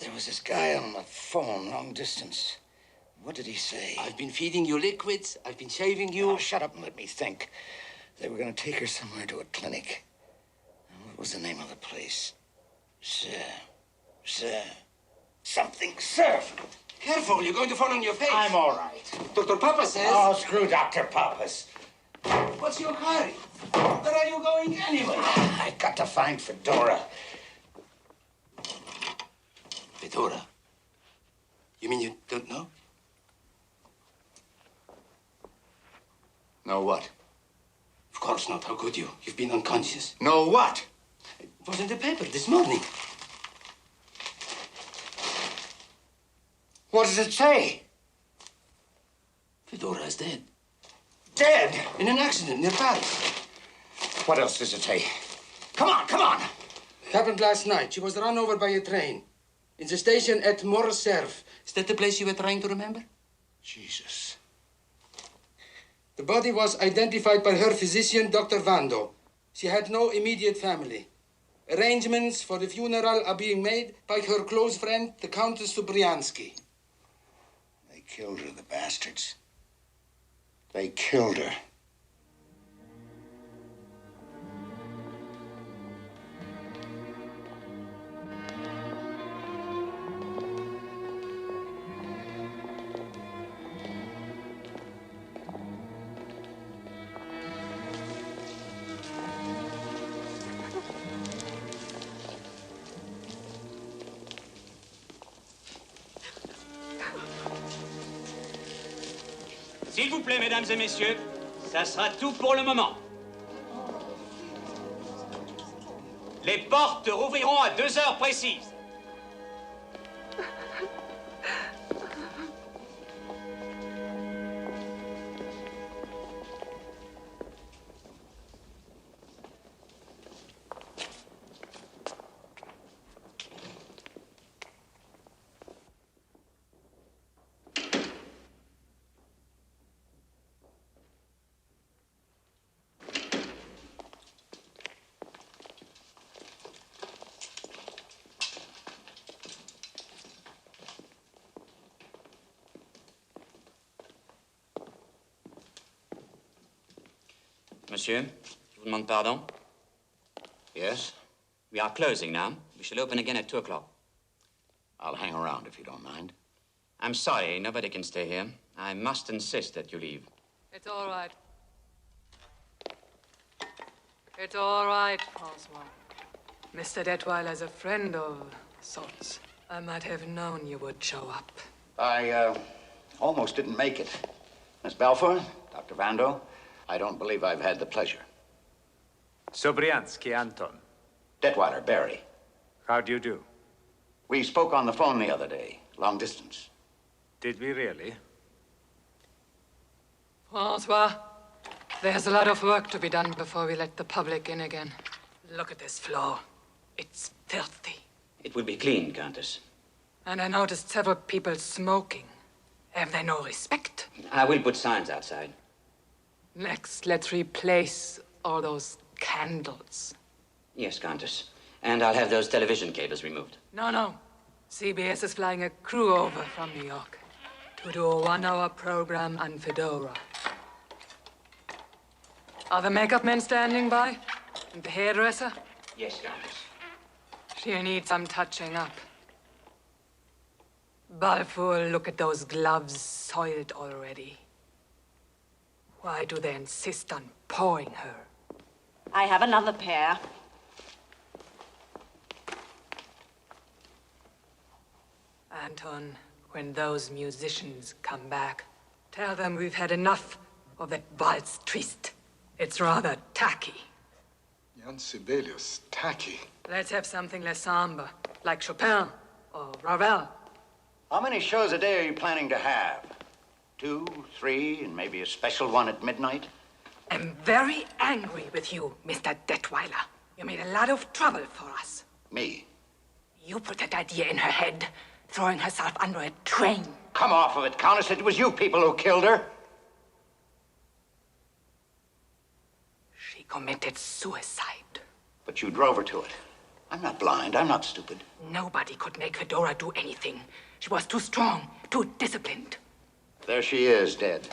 There was this guy on the phone, long distance. What did he say? I've been feeding you liquids. I've been shaving you. Oh, shut up and let me think. They were going to take her somewhere to a clinic. What was the name of the place? Something, sir. Careful, you're going to fall on your face. I'm all right. Dr. Papa says... Oh, screw Dr. Papas. What's your hurry? Where are you going anyway? I've got to find Fedora. Fedora? You mean you don't know? Know what? Of course not. How could you? You've been unconscious. Know what? It was in the paper this morning. What does it say? Fedora is dead. Dead? In an accident near Paris. What else does it say? Come on, come on. It happened last night. She was run over by a train. In the station at Morcerf. Is that the place you were trying to remember? Jesus. The body was identified by her physician, Dr. Vando. She had no immediate family. Arrangements for the funeral are being made by her close friend, the Countess Subriansky. They killed her, the bastards. They killed her. S'il vous plaît, mesdames et messieurs, ça sera tout pour le moment. Les portes rouvriront à 2 heures précises. Monsieur, je vous demande pardon. Yes? We are closing now. We shall open again at 2 o'clock. I'll hang around if you don't mind. I'm sorry, nobody can stay here. I must insist that you leave. It's all right. It's all right, Francois. Mr. Detweiler's a friend of sorts. I might have known you would show up. I, almost didn't make it. Miss Balfour, Dr. Vando, I don't believe I've had the pleasure. Sobriansky, Anton. Detweiler, Barry. How do you do? We spoke on the phone the other day, long distance. Did we really? Francois, there's a lot of work to be done before we let the public in again. Look at this floor. It's filthy. It will be clean, Countess. And I noticed several people smoking. Have they no respect? I will put signs outside. Next, let's replace all those candles. Yes, Countess. And I'll have those television cables removed. No. CBS is flying a crew over from New York to do a 1-hour program on Fedora. Are the makeup men standing by? And the hairdresser? Yes, Countess. She'll need some touching up. Balfour, look at those gloves soiled already. Why do they insist on pouring her? I have another pair. Anton, when those musicians come back, tell them we've had enough of that waltz twist. It's rather tacky. Jan Sibelius, tacky. Let's have something less somber, like Chopin or Ravel. How many shows a day are you planning to have? 2, 3, and maybe a special one at midnight? I'm very angry with you, Mr. Detweiler. You made a lot of trouble for us. Me? You put that idea in her head, throwing herself under a train. Come off of it, Countess. It was you people who killed her. She committed suicide. But you drove her to it. I'm not blind. I'm not stupid. Nobody could make Fedora do anything. She was too strong, too disciplined. There she is, dead.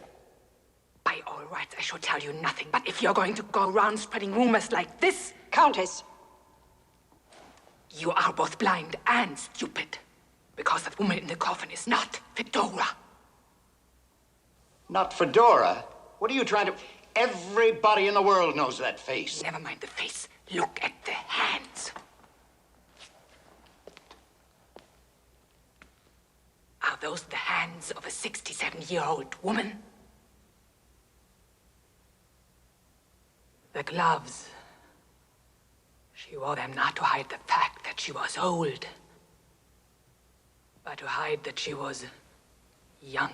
By all rights, I should tell you nothing. But if you're going to go around spreading rumors like this... Countess! You are both blind and stupid. Because that woman in the coffin is not Fedora. Not Fedora? What are you trying to... Everybody in the world knows that face. Never mind the face. Look at the hands. Are those the hands of a 67-year-old woman? The gloves. She wore them not to hide the fact that she was old, but to hide that she was young.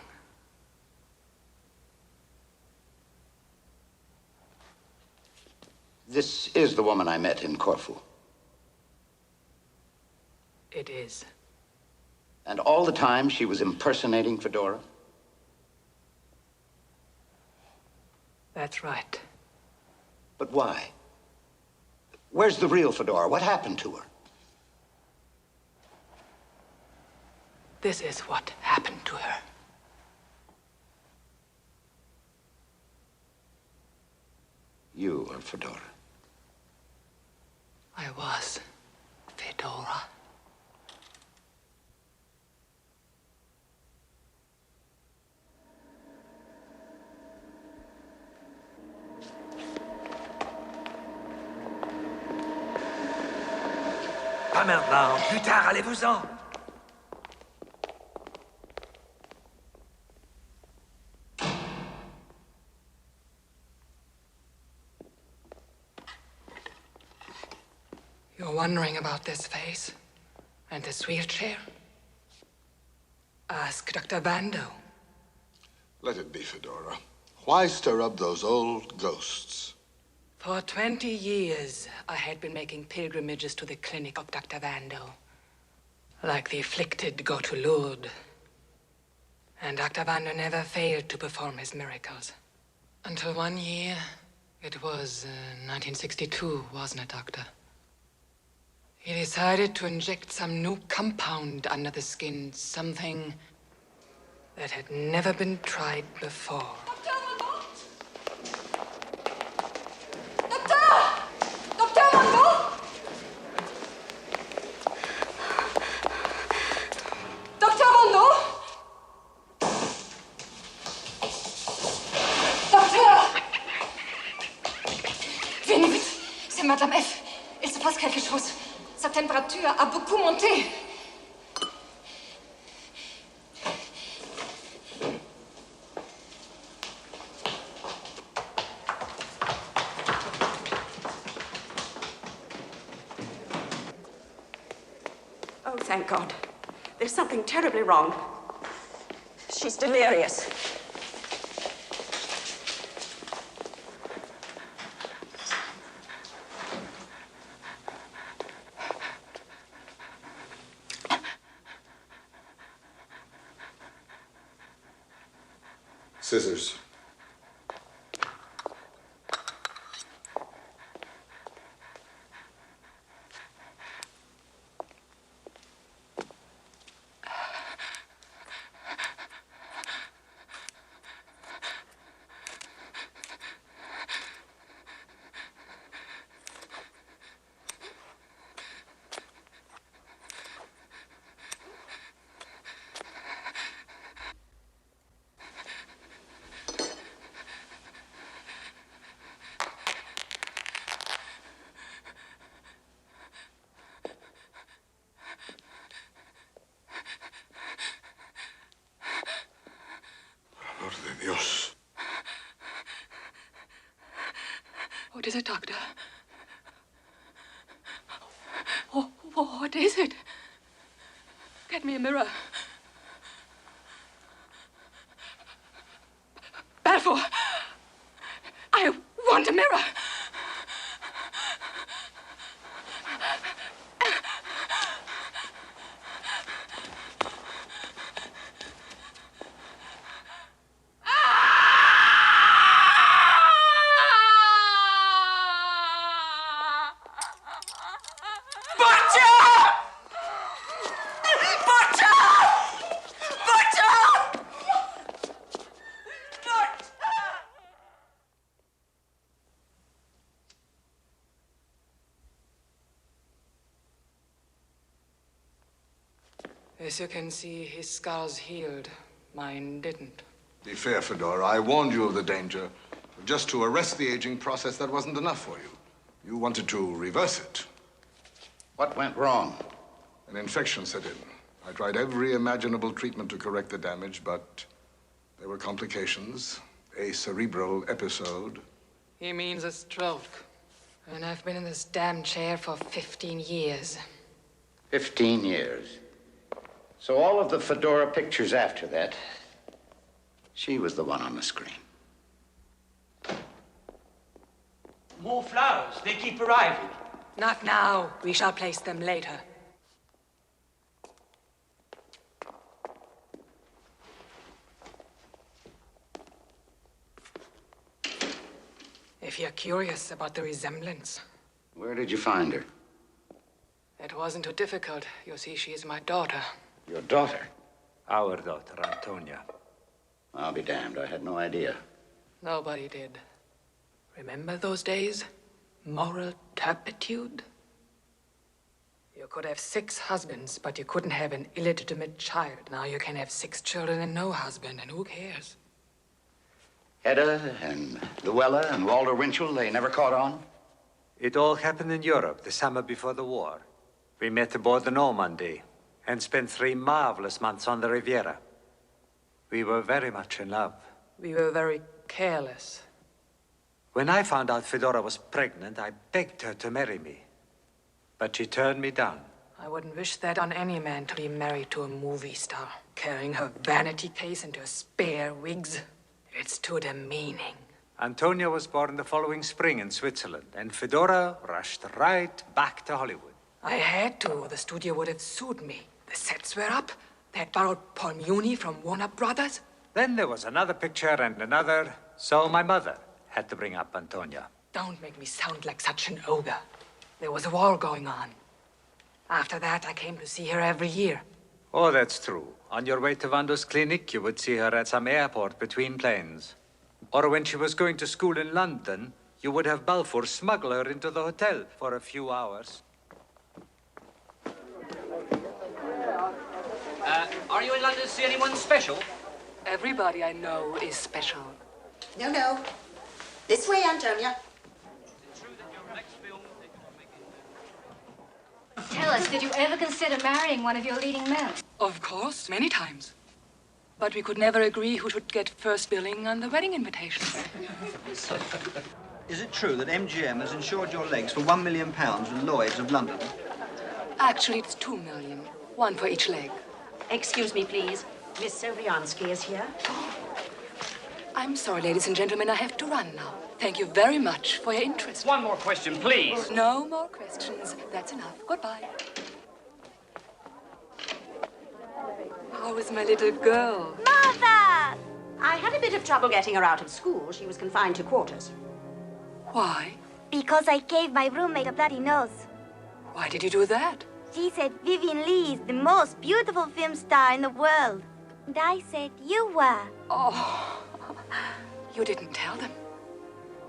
This is the woman I met in Corfu. It is. And all the time she was impersonating Fedora? That's right. But why? Where's the real Fedora? What happened to her? This is what happened to her. You are Fedora. I was Fedora. Pas maintenant. Plus tard, allez-vous-en. You're wondering about this face and this wheelchair? Ask Dr. Vando. Let it be, Fedora. Why stir up those old ghosts? For 20 years, I had been making pilgrimages to the clinic of Dr. Vando. Like the afflicted go to Lourdes. And Dr. Vando never failed to perform his miracles. Until one year, it was 1962, wasn't it, Doctor? He decided to inject some new compound under the skin, something that had never been tried before. Madame F, il se passe quelque chose. Sa température a beaucoup monté. Oh, thank God. There's something terribly wrong. She's delirious. Scissors. What is it, Doctor? What is it? Get me a mirror. Balfour! I want a mirror! As you can see, his scars healed. Mine didn't. Be fair, Fedora. I warned you of the danger. Just to arrest the aging process, that wasn't enough for you. You wanted to reverse it. What went wrong? An infection set in. I tried every imaginable treatment to correct the damage, but there were complications. A cerebral episode. He means a stroke. And I've been in this damn chair for 15 years. 15 years. So all of the Fedora pictures after that, she was the one on the screen. More flowers. They keep arriving. Not now. We shall place them later. If you're curious about the resemblance. Where did you find her? It wasn't too difficult. You see, she is my daughter. Your daughter? Our daughter, Antonia. I'll be damned. I had no idea. Nobody did. Remember those days? Moral turpitude? You could have 6 husbands, but you couldn't have an illegitimate child. Now you can have 6 children and no husband, and who cares? Hedda and Luella and Walter Winchell, they never caught on? It all happened in Europe the summer before the war. We met aboard the Normandy and spent 3 marvelous months on the Riviera. We were very much in love. We were very careless. When I found out Fedora was pregnant, I begged her to marry me. But she turned me down. I wouldn't wish that on any man, to be married to a movie star, carrying her vanity case and her spare wigs. It's too demeaning. Antonia was born the following spring in Switzerland, and Fedora rushed right back to Hollywood. I had to, or the studio would have sued me. The sets were up. They had borrowed Paul Muni from Warner Brothers. Then there was another picture and another, so my mother had to bring up Antonia. Don't make me sound like such an ogre. There was a war going on. After that, I came to see her every year. Oh, that's true. On your way to Vando's clinic, you would see her at some airport between planes. Or when she was going to school in London, you would have Balfour smuggle her into the hotel for a few hours. Are you in London to see anyone special? Everybody I know is special. No, no. This way, Antonia. Tell us, did you ever consider marrying one of your leading men? Of course, many times. But we could never agree who should get first billing on the wedding invitation. Is it true that MGM has insured your legs for £1 million with Lloyd's of London? Actually, it's 2 million. 1 for each leg. Excuse me, please. Miss Soviansky is here. I'm sorry, ladies and gentlemen, I have to run now. Thank you very much for your interest. One more question, please. No more questions. That's enough. Goodbye. How is my little girl? Mother! I had a bit of trouble getting her out of school. She was confined to quarters. Why? Because I gave my roommate a bloody nose. Why did you do that? She said Vivian Lee is the most beautiful film star in the world. And I said you were. Oh, you didn't tell them.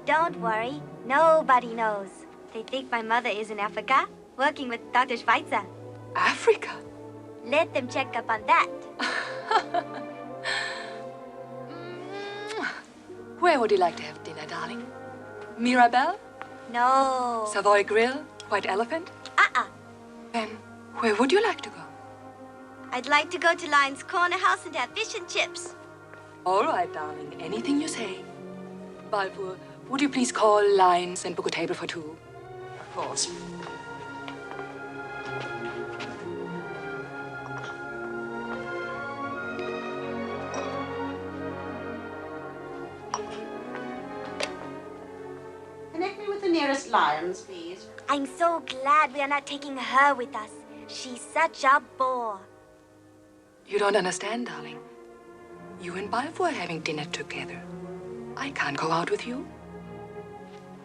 Don't worry. Nobody knows. They think my mother is in Africa, working with Dr. Schweitzer. Africa? Let them check up on that. Where would you like to have dinner, darling? Mirabelle? No. Savoy Grill? White Elephant? Then, where would you like to go? I'd like to go to Lion's Corner House and have fish and chips. All right, darling. Anything you say. Balfour, would you please call Lines and book a table for 2? Of course. nearest Lions, please. I'm so glad we are not taking her with us. She's such a bore. You don't understand, darling. You and Balfour are having dinner together. I can't go out with you.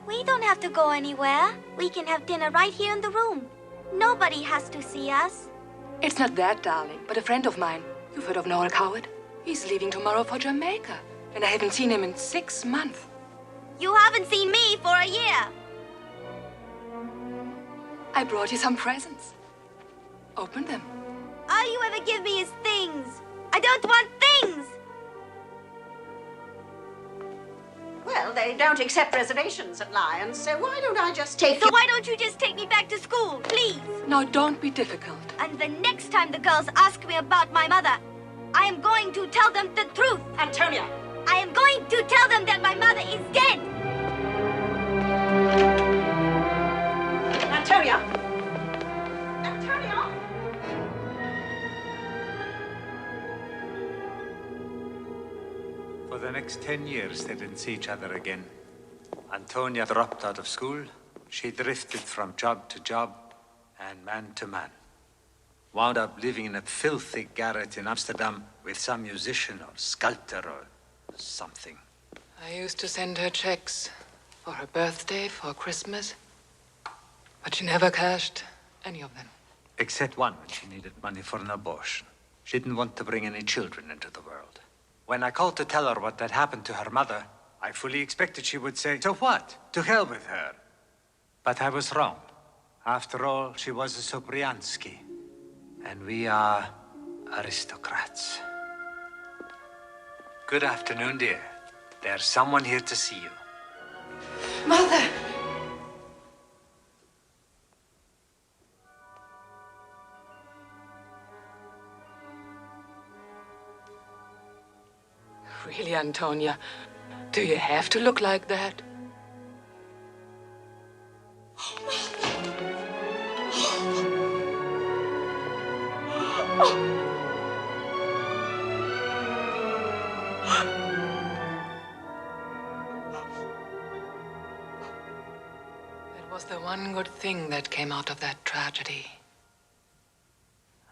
We don't have to go anywhere. We can have dinner right here in the room. Nobody has to see us. It's not that, darling, but a friend of mine. You've heard of Noel Coward? He's leaving tomorrow for Jamaica, and I haven't seen him in 6 months. You haven't seen me for a year. I brought you some presents. Open them. All you ever give me is things. I don't want things. Well, they don't accept reservations at Lions, so why don't I just take you... So why don't you just take me back to school, please? Now, don't be difficult. And the next time the girls ask me about my mother, I am going to tell them the truth. Antonia! I am going to tell them that my mother is dead. Antonia! Antonia! For the next 10 years, they didn't see each other again. Antonia dropped out of school. She drifted from job to job and man to man. Wound up living in a filthy garret in Amsterdam with some musician or sculptor or something. I used to send her checks for her birthday, for Christmas. But she never cashed any of them. Except one when she needed money for an abortion. She didn't want to bring any children into the world. When I called to tell her what had happened to her mother, I fully expected she would say, "So what? To hell with her." But I was wrong. After all, she was a Sobriansky. And we are aristocrats. Good afternoon, dear. There's someone here to see you. Mother! Really, Antonia? Do you have to look like that? It was the one good thing that came out of that tragedy.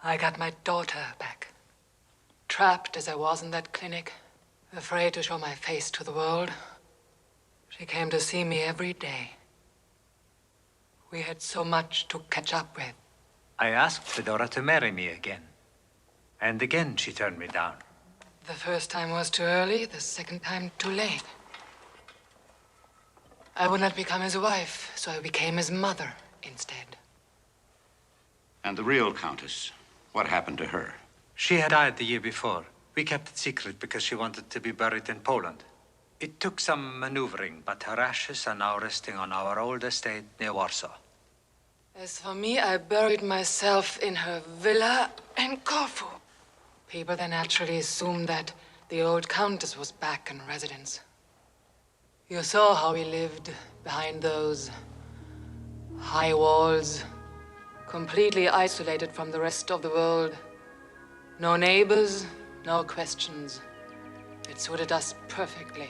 I got my daughter back. Trapped as I was in that clinic, afraid to show my face to the world, she came to see me every day. We had so much to catch up with. I asked Fedora to marry me again. And again she turned me down. The first time was too early, the second time too late. I would not become his wife, so I became his mother instead. And the real Countess, what happened to her? She had died the year before. We kept it secret because she wanted to be buried in Poland. It took some maneuvering, but her ashes are now resting on our old estate near Warsaw. As for me, I buried myself in her villa in Corfu. People then naturally assumed that the old Countess was back in residence. You saw how we lived behind those high walls, completely isolated from the rest of the world. No neighbors, no questions. It suited us perfectly.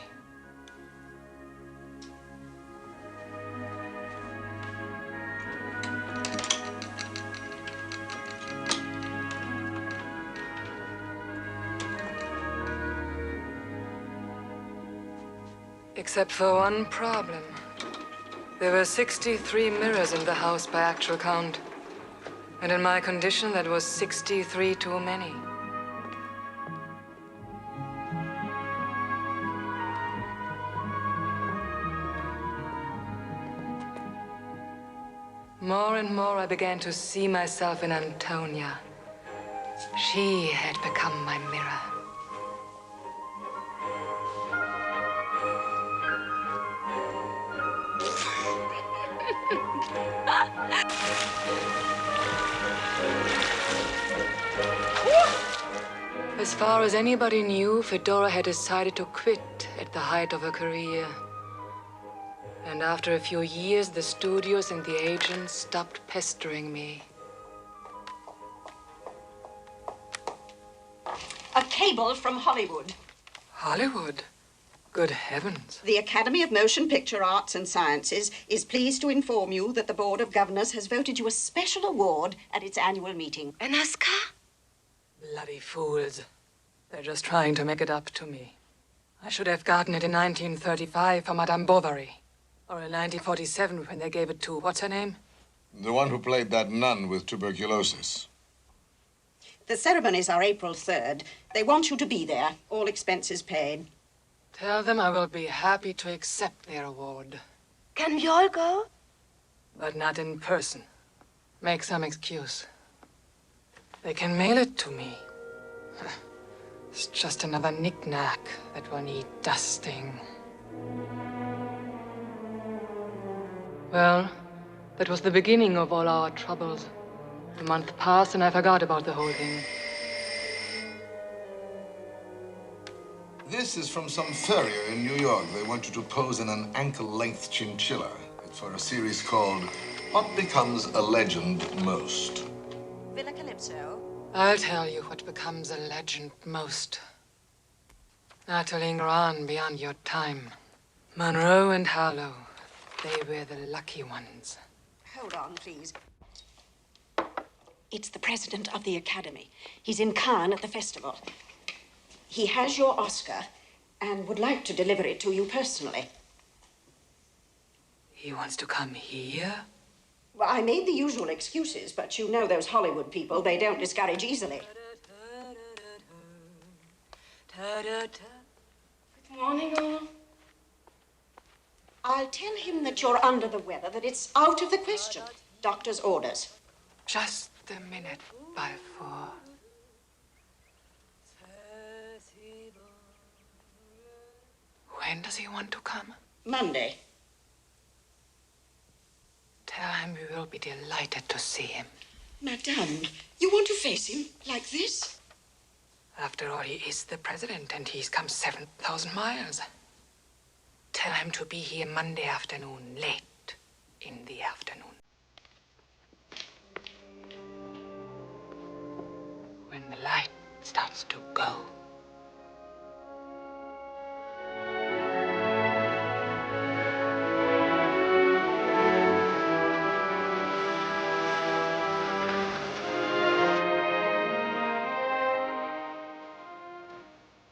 Except for one problem. There were 63 mirrors in the house by actual count. And in my condition, that was 63 too many. More and more, I began to see myself in Antonia. She had become my mirror. As far as anybody knew, Fedora had decided to quit at the height of her career. And after a few years, the studios and the agents stopped pestering me. A cable from Hollywood. Hollywood? Good heavens. The Academy of Motion Picture Arts and Sciences is pleased to inform you that the Board of Governors has voted you a special award at its annual meeting. An Oscar? Bloody fools. They're just trying to make it up to me. I should have gotten it in 1935 for Madame Bovary. Or in 1947 when they gave it to, what's her name? The one who played that nun with tuberculosis. The ceremonies are April 3rd. They want you to be there, all expenses paid. Tell them I will be happy to accept their award. Can we all go? But not in person. Make some excuse. They can mail it to me. It's just another knick-knack that will need dusting. Well, that was the beginning of all our troubles. A month passed and I forgot about the whole thing. This is from some furrier in New York. They want you to pose in an ankle-length chinchilla. It's for a series called What Becomes a Legend Most. Villa Calypso. I'll tell you what becomes a legend most. Not to linger on beyond your time. Monroe and Harlow, they were the lucky ones. Hold on, please. It's the president of the Academy. He's in Cannes at the festival. He has your Oscar and would like to deliver it to you personally. He wants to come here? Well, I made the usual excuses, but you know those Hollywood people, they don't discourage easily. Good morning, all. I'll tell him that you're under the weather, that it's out of the question. Doctor's orders. Just a minute, Balfour. When does he want to come? Monday. Tell him we will be delighted to see him. Madame, you want to face him like this? After all, he is the president, and he's come 7,000 miles. Tell him to be here Monday afternoon, late in the afternoon. When the light starts to go.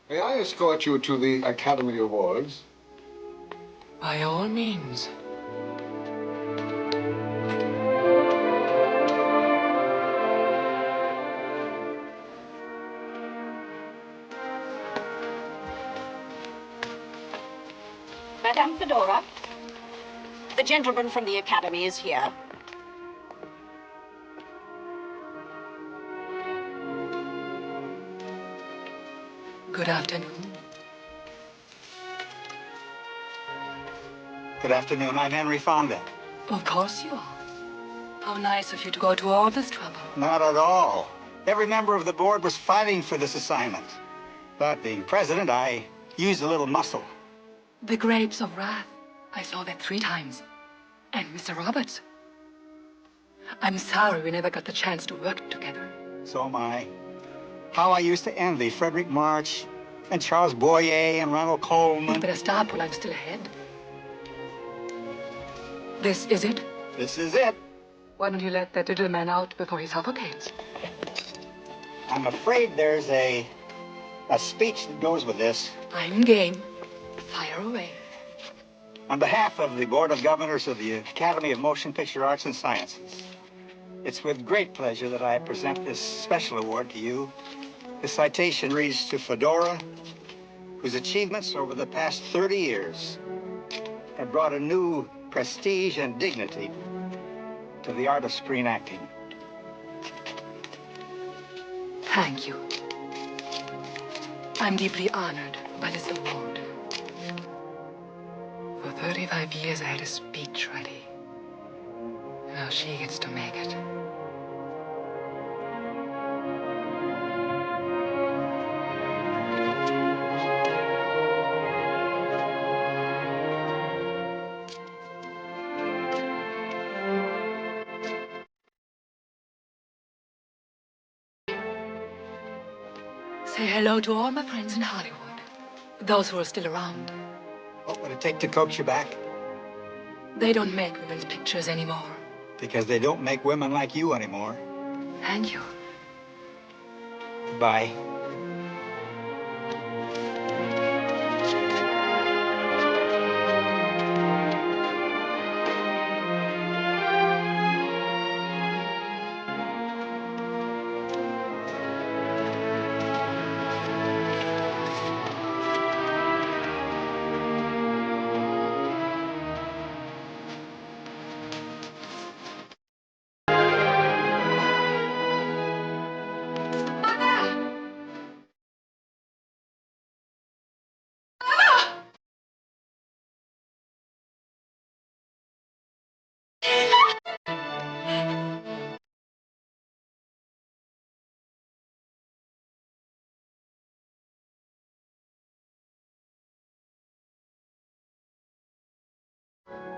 May I escort you to the Academy Awards? By all means. Madame Fedora, the gentleman from the Academy is here. Good afternoon. Good afternoon. I'm Henry Fonda. Of course you are. How nice of you to go to all this trouble. Not at all. Every member of the board was fighting for this assignment. But being president, I used a little muscle. The Grapes of Wrath. I saw that 3 times. And Mr. Roberts. I'm sorry we never got the chance to work together. So am I. How I used to envy Frederick March and Charles Boyer and Ronald Colman. You better stop while I'm still ahead. This is it? This is it. Why don't you let that little man out before he suffocates? I'm afraid there's a speech that goes with this. I'm game. Fire away. On behalf of the Board of Governors of the Academy of Motion Picture Arts and Sciences, it's with great pleasure that I present this special award to you. This citation reads to Fedora, whose achievements over the past 30 years have brought a new prestige and dignity to the art of screen acting. Thank you. I'm deeply honored by this award. For 35 years, I had a speech ready. Now she gets to make it. Say hello to all my friends in Hollywood, those who are still around. What would it take to coax you back? They don't make women's pictures anymore. Because they don't make women like you anymore. Thank you. Bye.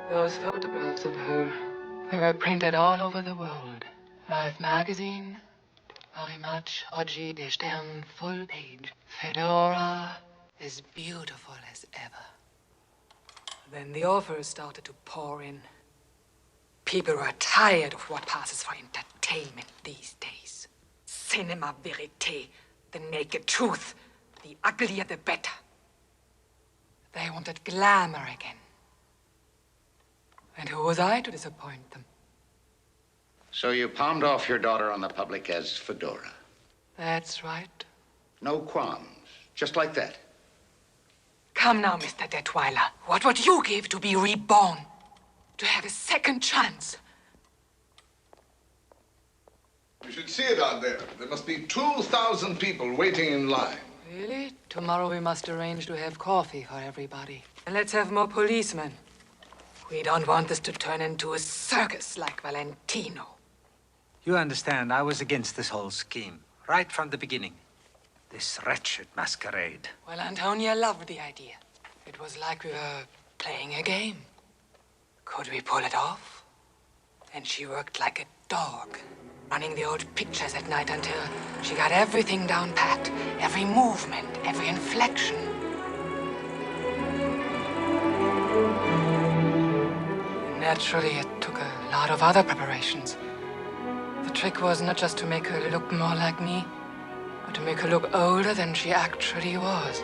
Those photographs of her, they were printed all over the world. Life magazine, very much Oggi de Stern full page. Fedora, as beautiful as ever. Then the offers started to pour in. People were tired of what passes for entertainment these days. Cinema verite, the naked truth. The uglier the better. They wanted glamour again. And who was I to disappoint them? So you palmed off your daughter on the public as Fedora. That's right. No qualms, just like that. Come now, Mr. Detweiler. What would you give to be reborn? To have a second chance? You should see it out there. There must be 2,000 people waiting in line. Really? Tomorrow we must arrange to have coffee for everybody. And let's have more policemen. We don't want this to turn into a circus like Valentino. You understand, I was against this whole scheme, right from the beginning. This wretched masquerade. Well, Antonia loved the idea. It was like we were playing a game. Could we pull it off? And she worked like a dog, running the old pictures at night until she got everything down pat. Every movement, every inflection. Naturally, it took a lot of other preparations. The trick was not just to make her look more like me, but to make her look older than she actually was.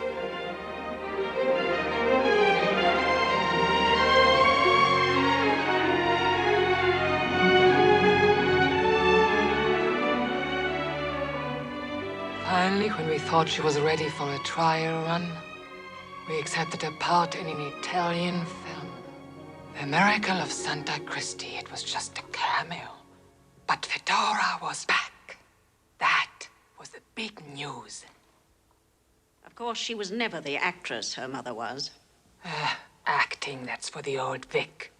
Finally, when we thought she was ready for a trial run, we accepted a part in an Italian film. The Miracle of Santa Cristi. It was just a cameo. But Fedora was back. That was the big news. Of course, she was never the actress her mother was. Acting, that's for the old Vic.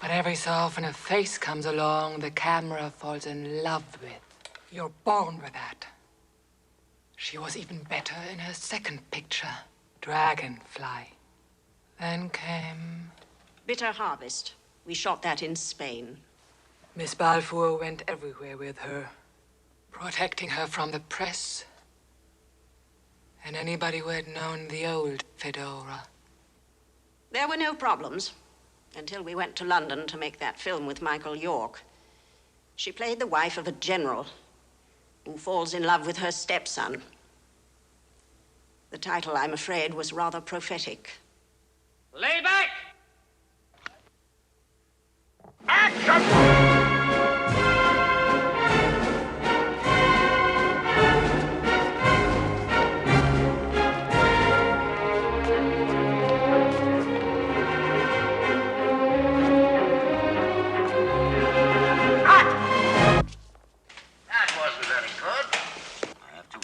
But every so often a face comes along the camera falls in love with. You're born with that. She was even better in her second picture, Dragonfly. Then came... Bitter Harvest. We shot that in Spain. Miss Balfour went everywhere with her, protecting her from the press and anybody who had known the old Fedora. There were no problems until we went to London to make that film with Michael York. She played the wife of a general who falls in love with her stepson. The title, I'm afraid, was rather prophetic. Lay back!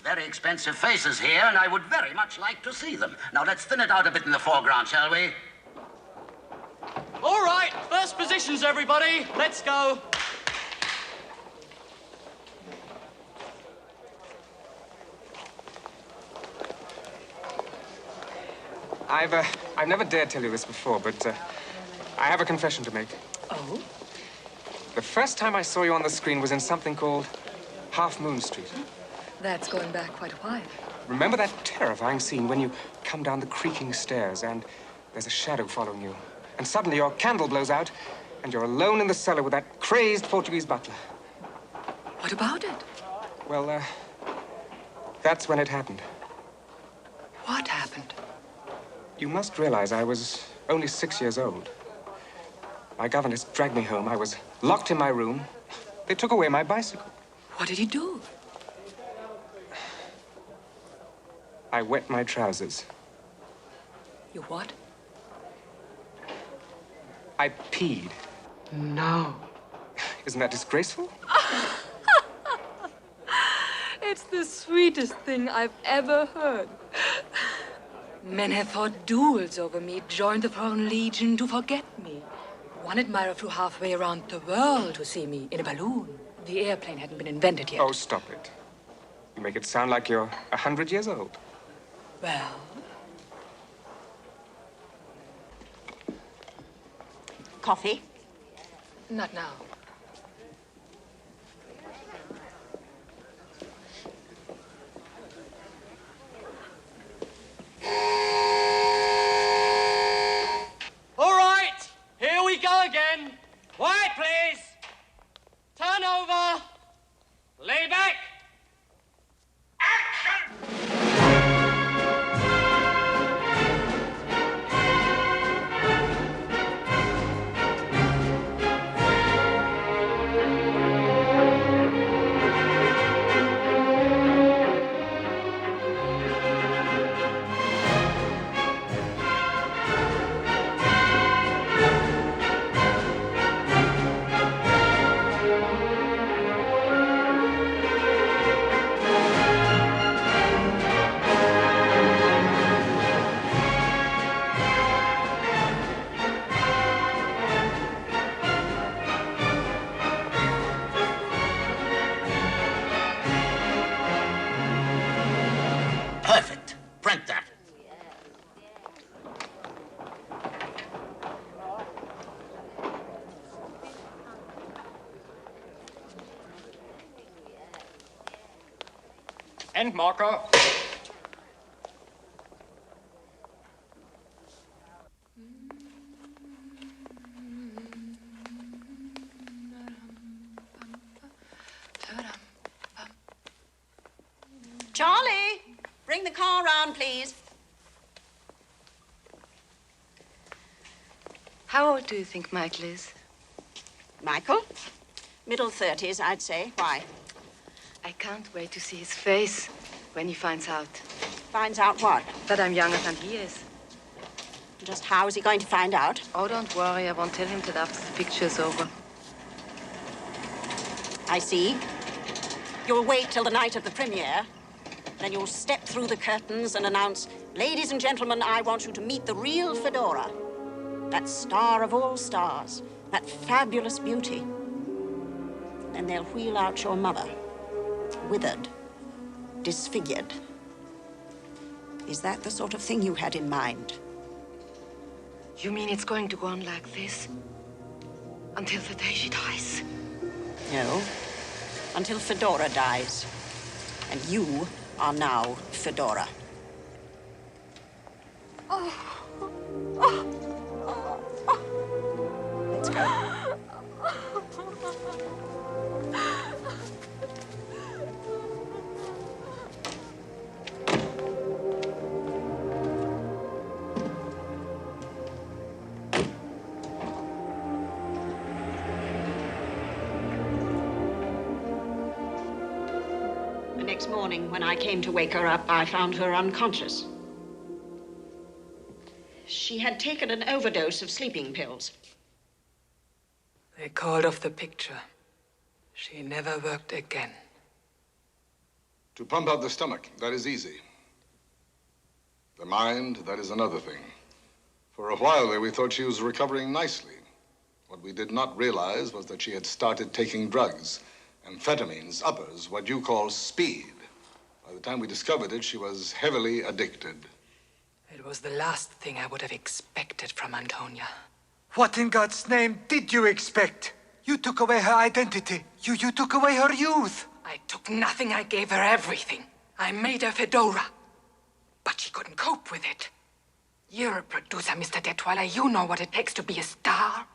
Very expensive faces here, and I would very much like to see them. Now, let's thin it out a bit in the foreground, shall we? All right, first positions, everybody. Let's go. I've never dared tell you this before, but I have a confession to make. Oh? The first time I saw you on the screen was in something called Half Moon Street. That's going back quite a while. Remember that terrifying scene when you come down the creaking stairs and There's a shadow following you. And suddenly your candle blows out, and you're alone in the cellar with that crazed Portuguese butler. What about it? Well, that's when it happened. What happened? You must realize I was only 6 years old. My governess dragged me home. I was locked in my room. They took away my bicycle. What did he do? I wet my trousers. You what? I peed. No. Isn't that disgraceful? It's the sweetest thing I've ever heard. Men have fought duels over me, joined the Foreign Legion to forget me. One admirer flew halfway around the world to see me in a balloon. The airplane hadn't been invented yet. Oh, stop it. You make it sound like you're 100 years old. Well... Coffee? Not now. All right, here we go again. Quiet, please. Turn over. Lay back. Perfect. Print that. End marker. Charlie, bring the car round, please. How old do you think Michael is? Michael? Middle 30s, I'd say. Why? I can't wait to see his face when he finds out. Finds out what? That I'm younger than he is. Just how is he going to find out? Oh, don't worry. I won't tell him till after the picture's over. I see. You'll wait till the night of the premiere. Then you'll step through the curtains and announce, "Ladies and gentlemen, I want you to meet the real Fedora. That star of all stars. That fabulous beauty." Then they'll wheel out your mother. Withered. Disfigured. Is that the sort of thing you had in mind? You mean it's going to go on like this? Until the day she dies? No. Until Fedora dies. And you are now Fedora. Let's go. The next morning, when I came to wake her up, I found her unconscious. She had taken an overdose of sleeping pills. They called off the picture. She never worked again. To pump out the stomach, that is easy. The mind, that is another thing. For a while there, we thought she was recovering nicely. What we did not realize was that she had started taking drugs. Amphetamines, uppers, what you call speed. By the time we discovered it, she was heavily addicted. It was the last thing I would have expected from Antonia. What in God's name did you expect? You took away her identity. You took away her youth. I took nothing. I gave her everything. I made her Fedora. But she couldn't cope with it. You're a producer, Mr. Detweiler. You know what it takes to be a star.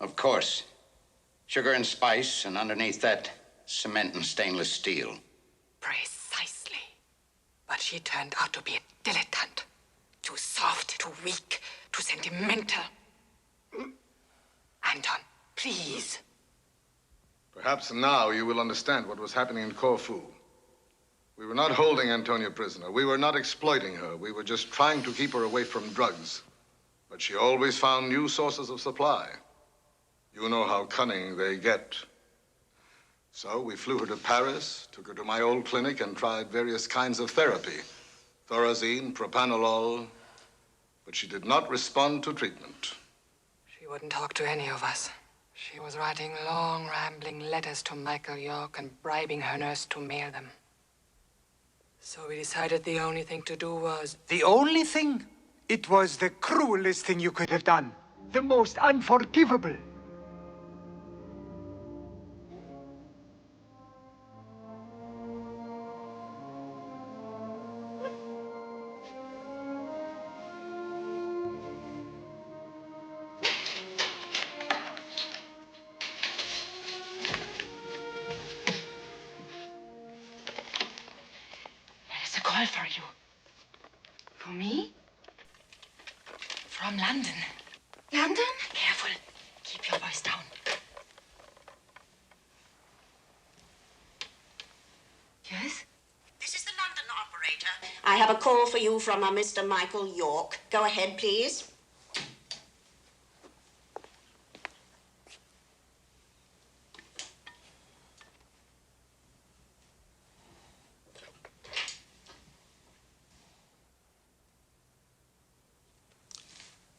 Of course. Sugar and spice, and underneath that, cement and stainless steel. Precisely. But she turned out to be a dilettante. Too soft, too weak, too sentimental. Anton, please. Perhaps now you will understand what was happening in Corfu. We were not holding Antonia prisoner. We were not exploiting her. We were just trying to keep her away from drugs. But she always found new sources of supply. You know how cunning they get. So we flew her to Paris, took her to my old clinic, and tried various kinds of therapy. Thorazine, propanolol. But she did not respond to treatment. She wouldn't talk to any of us. She was writing long, rambling letters to Michael York and bribing her nurse to mail them. So we decided the only thing to do was... The only thing? It was the cruelest thing you could have done. The most unforgivable. There's a call for you. For me? From London. London? Careful. Keep your voice down. Yes? This is the London operator. I have a call for you from a Mr. Michael York. Go ahead, please.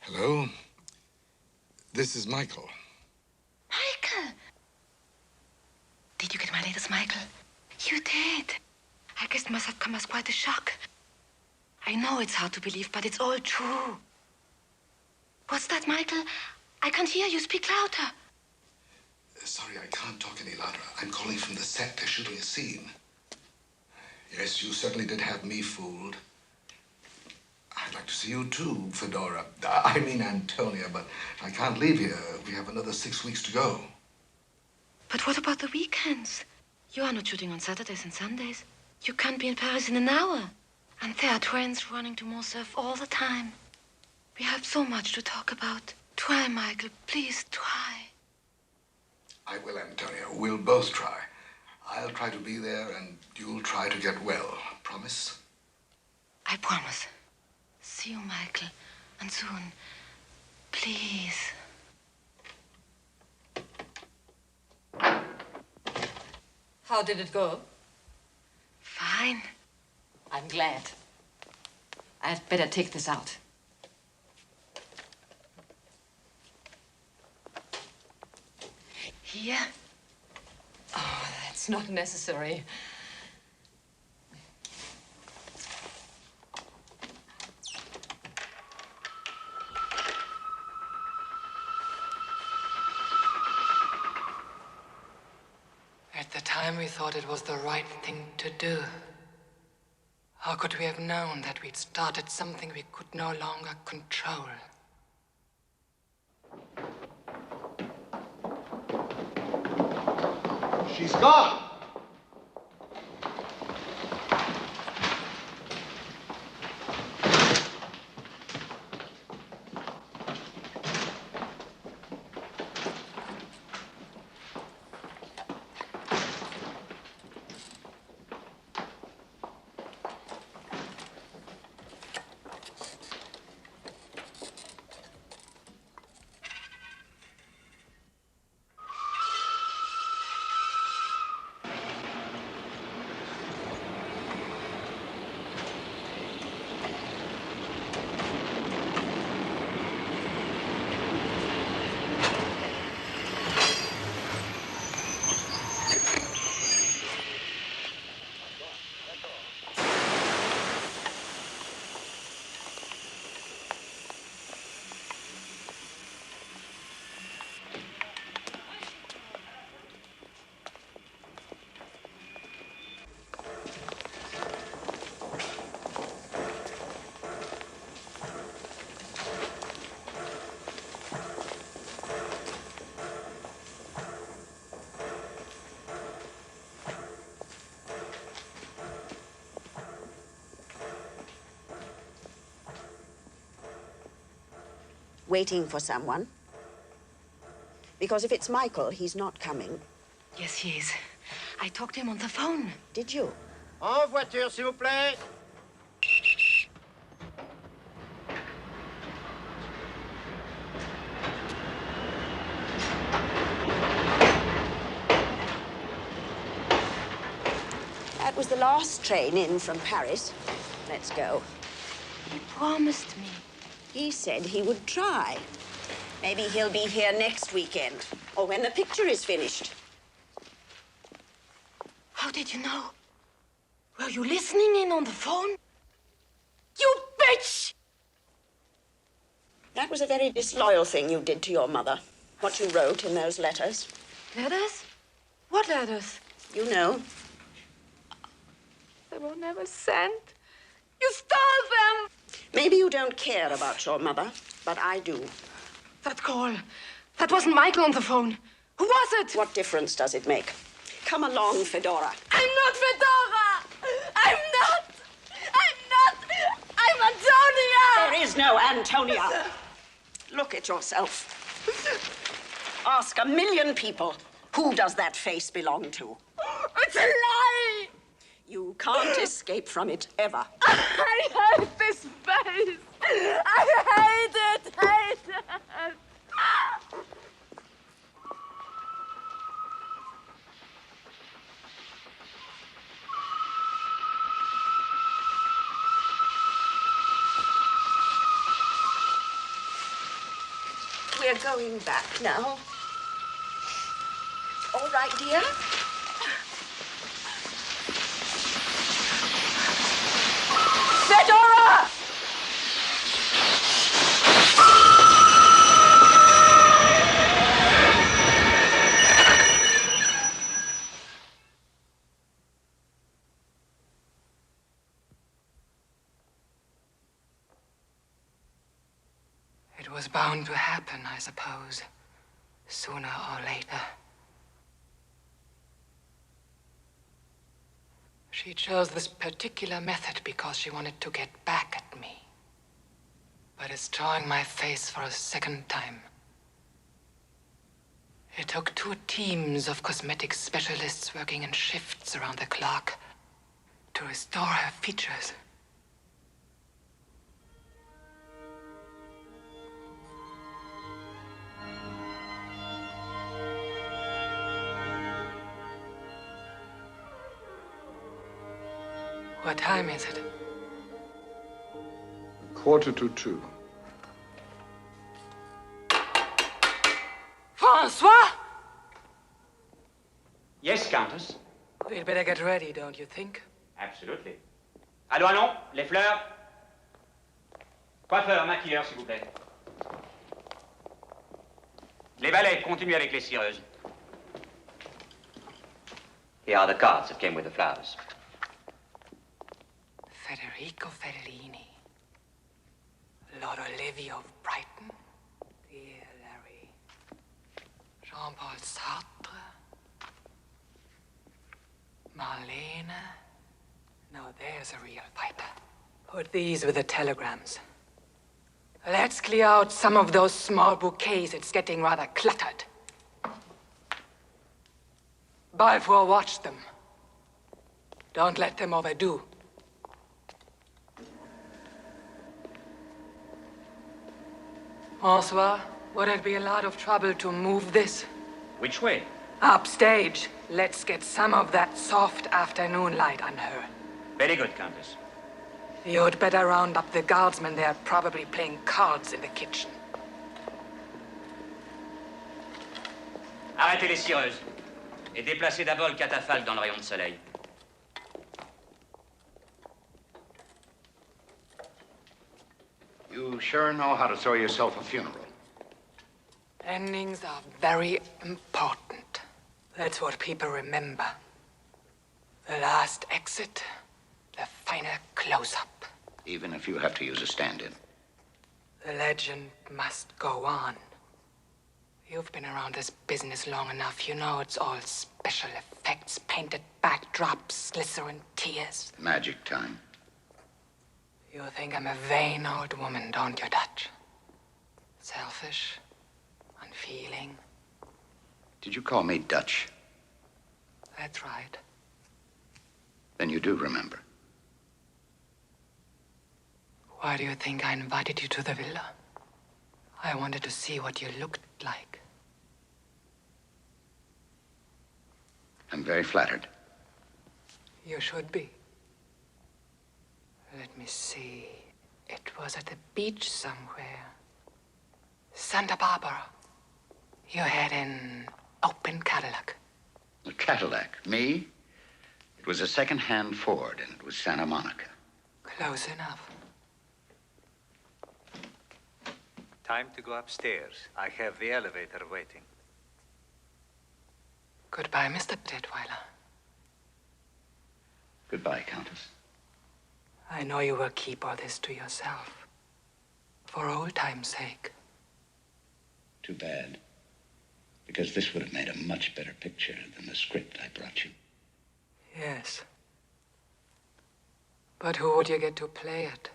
Hello? This is Michael. Michael! Did you get my latest, Michael? You did. I guess it must have come as quite a shock. I know it's hard to believe, but it's all true. What's that, Michael? I can't hear you. Speak louder. Sorry, I can't talk any louder. I'm calling from the set. They're shooting a scene. Yes, you certainly did have me fooled. I'd like to see you too, Fedora. I mean Antonia, but I can't leave here. We have another 6 weeks to go. But what about the weekends? You are not shooting on Saturdays and Sundays. You can't be in Paris in an hour. And there are trains running to Morcerf all the time. We have so much to talk about. Try, Michael. Please try. I will, Antonia. We'll both try. I'll try to be there, and you'll try to get well. Promise? I promise. See you, Michael. And soon. Please. How did it go? Fine. I'm glad. I'd better take this out. Here? Oh, that's not necessary. At the time, we thought it was the right thing to do. How could we have known that we'd started something we could no longer control? She's gone! waiting for someone. Because if it's Michael, he's not coming. Yes, he is. I talked to him on the phone. Did you? En voiture, s'il vous plaît. That was the last train in from Paris. Let's go. He promised me. He said he would try. Maybe he'll be here next weekend, or when the picture is finished. How did you know? Were you listening in on the phone? You bitch! That was a very disloyal thing you did to your mother. What you wrote in those letters. Letters? What letters? You know. They were never sent. You stole them! Maybe you don't care about your mother, but I do. That call. That wasn't Michael on the phone. Who was it? What difference does it make? Come along, Fedora. I'm not Fedora! I'm not! I'm Antonia! There is no Antonia. Look at yourself. Ask 1,000,000 people, who does that face belong to? It's a lie! You can't escape from it, ever. I hate this face! I hate it! We're going back now. All right, dear? Fedora! It was bound to happen, I suppose, sooner or later. She chose this particular method because she wanted to get back at me. By destroying my face for a second time. It took 2 teams of cosmetic specialists working in shifts around the clock to restore her features. What time is it? 1:45. François! Yes, Countess. We'd better get ready, don't you think? Absolutely. Allons, allons, les fleurs. Coiffeur, maquilleur, s'il vous plaît. Les valets, continuez avec les cireuses. Here are the cards that came with the flowers. Federico Fellini, Lord Olivia of Brighton, dear Larry, Jean-Paul Sartre, Marlene. Now there's a real fighter. Put these with the telegrams. Let's clear out some of those small bouquets. It's getting rather cluttered. Balfour watched them. Don't let them overdo. François, would it be a lot of trouble to move this? Which way? Upstage. Let's get some of that soft afternoon light on her. Very good, Countess. You'd better round up the guardsmen. They're probably playing cards in the kitchen. Arrêtez les cireuses. Et déplacez d'abord le catafalque dans le rayon de soleil. You sure know how to throw yourself a funeral. Endings are very important. That's what people remember. The last exit, the final close-up. Even if you have to use a stand-in. The legend must go on. You've been around this business long enough. You know it's all special effects, painted backdrops, glycerin tears. Magic time. You think I'm a vain old woman, don't you, Dutch? Selfish, unfeeling. Did you call me Dutch? That's right. Then you do remember. Why do you think I invited you to the villa? I wanted to see what you looked like. I'm very flattered. You should be. Let me see. It was at the beach somewhere. Santa Barbara. You had an open Cadillac. A Cadillac? Me? It was a second-hand Ford, and it was Santa Monica. Close enough. Time to go upstairs. I have the elevator waiting. Goodbye, Mr. Detweiler. Goodbye, Countess. I know you will keep all this to yourself. For old time's sake. Too bad. Because this would have made a much better picture than the script I brought you. Yes. But who would you get to play it?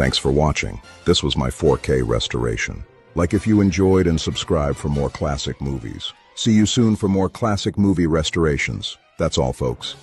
Thanks for watching. This was my 4K restoration. Like if you enjoyed, and subscribe for more classic movies. See you soon for more classic movie restorations. That's all, folks.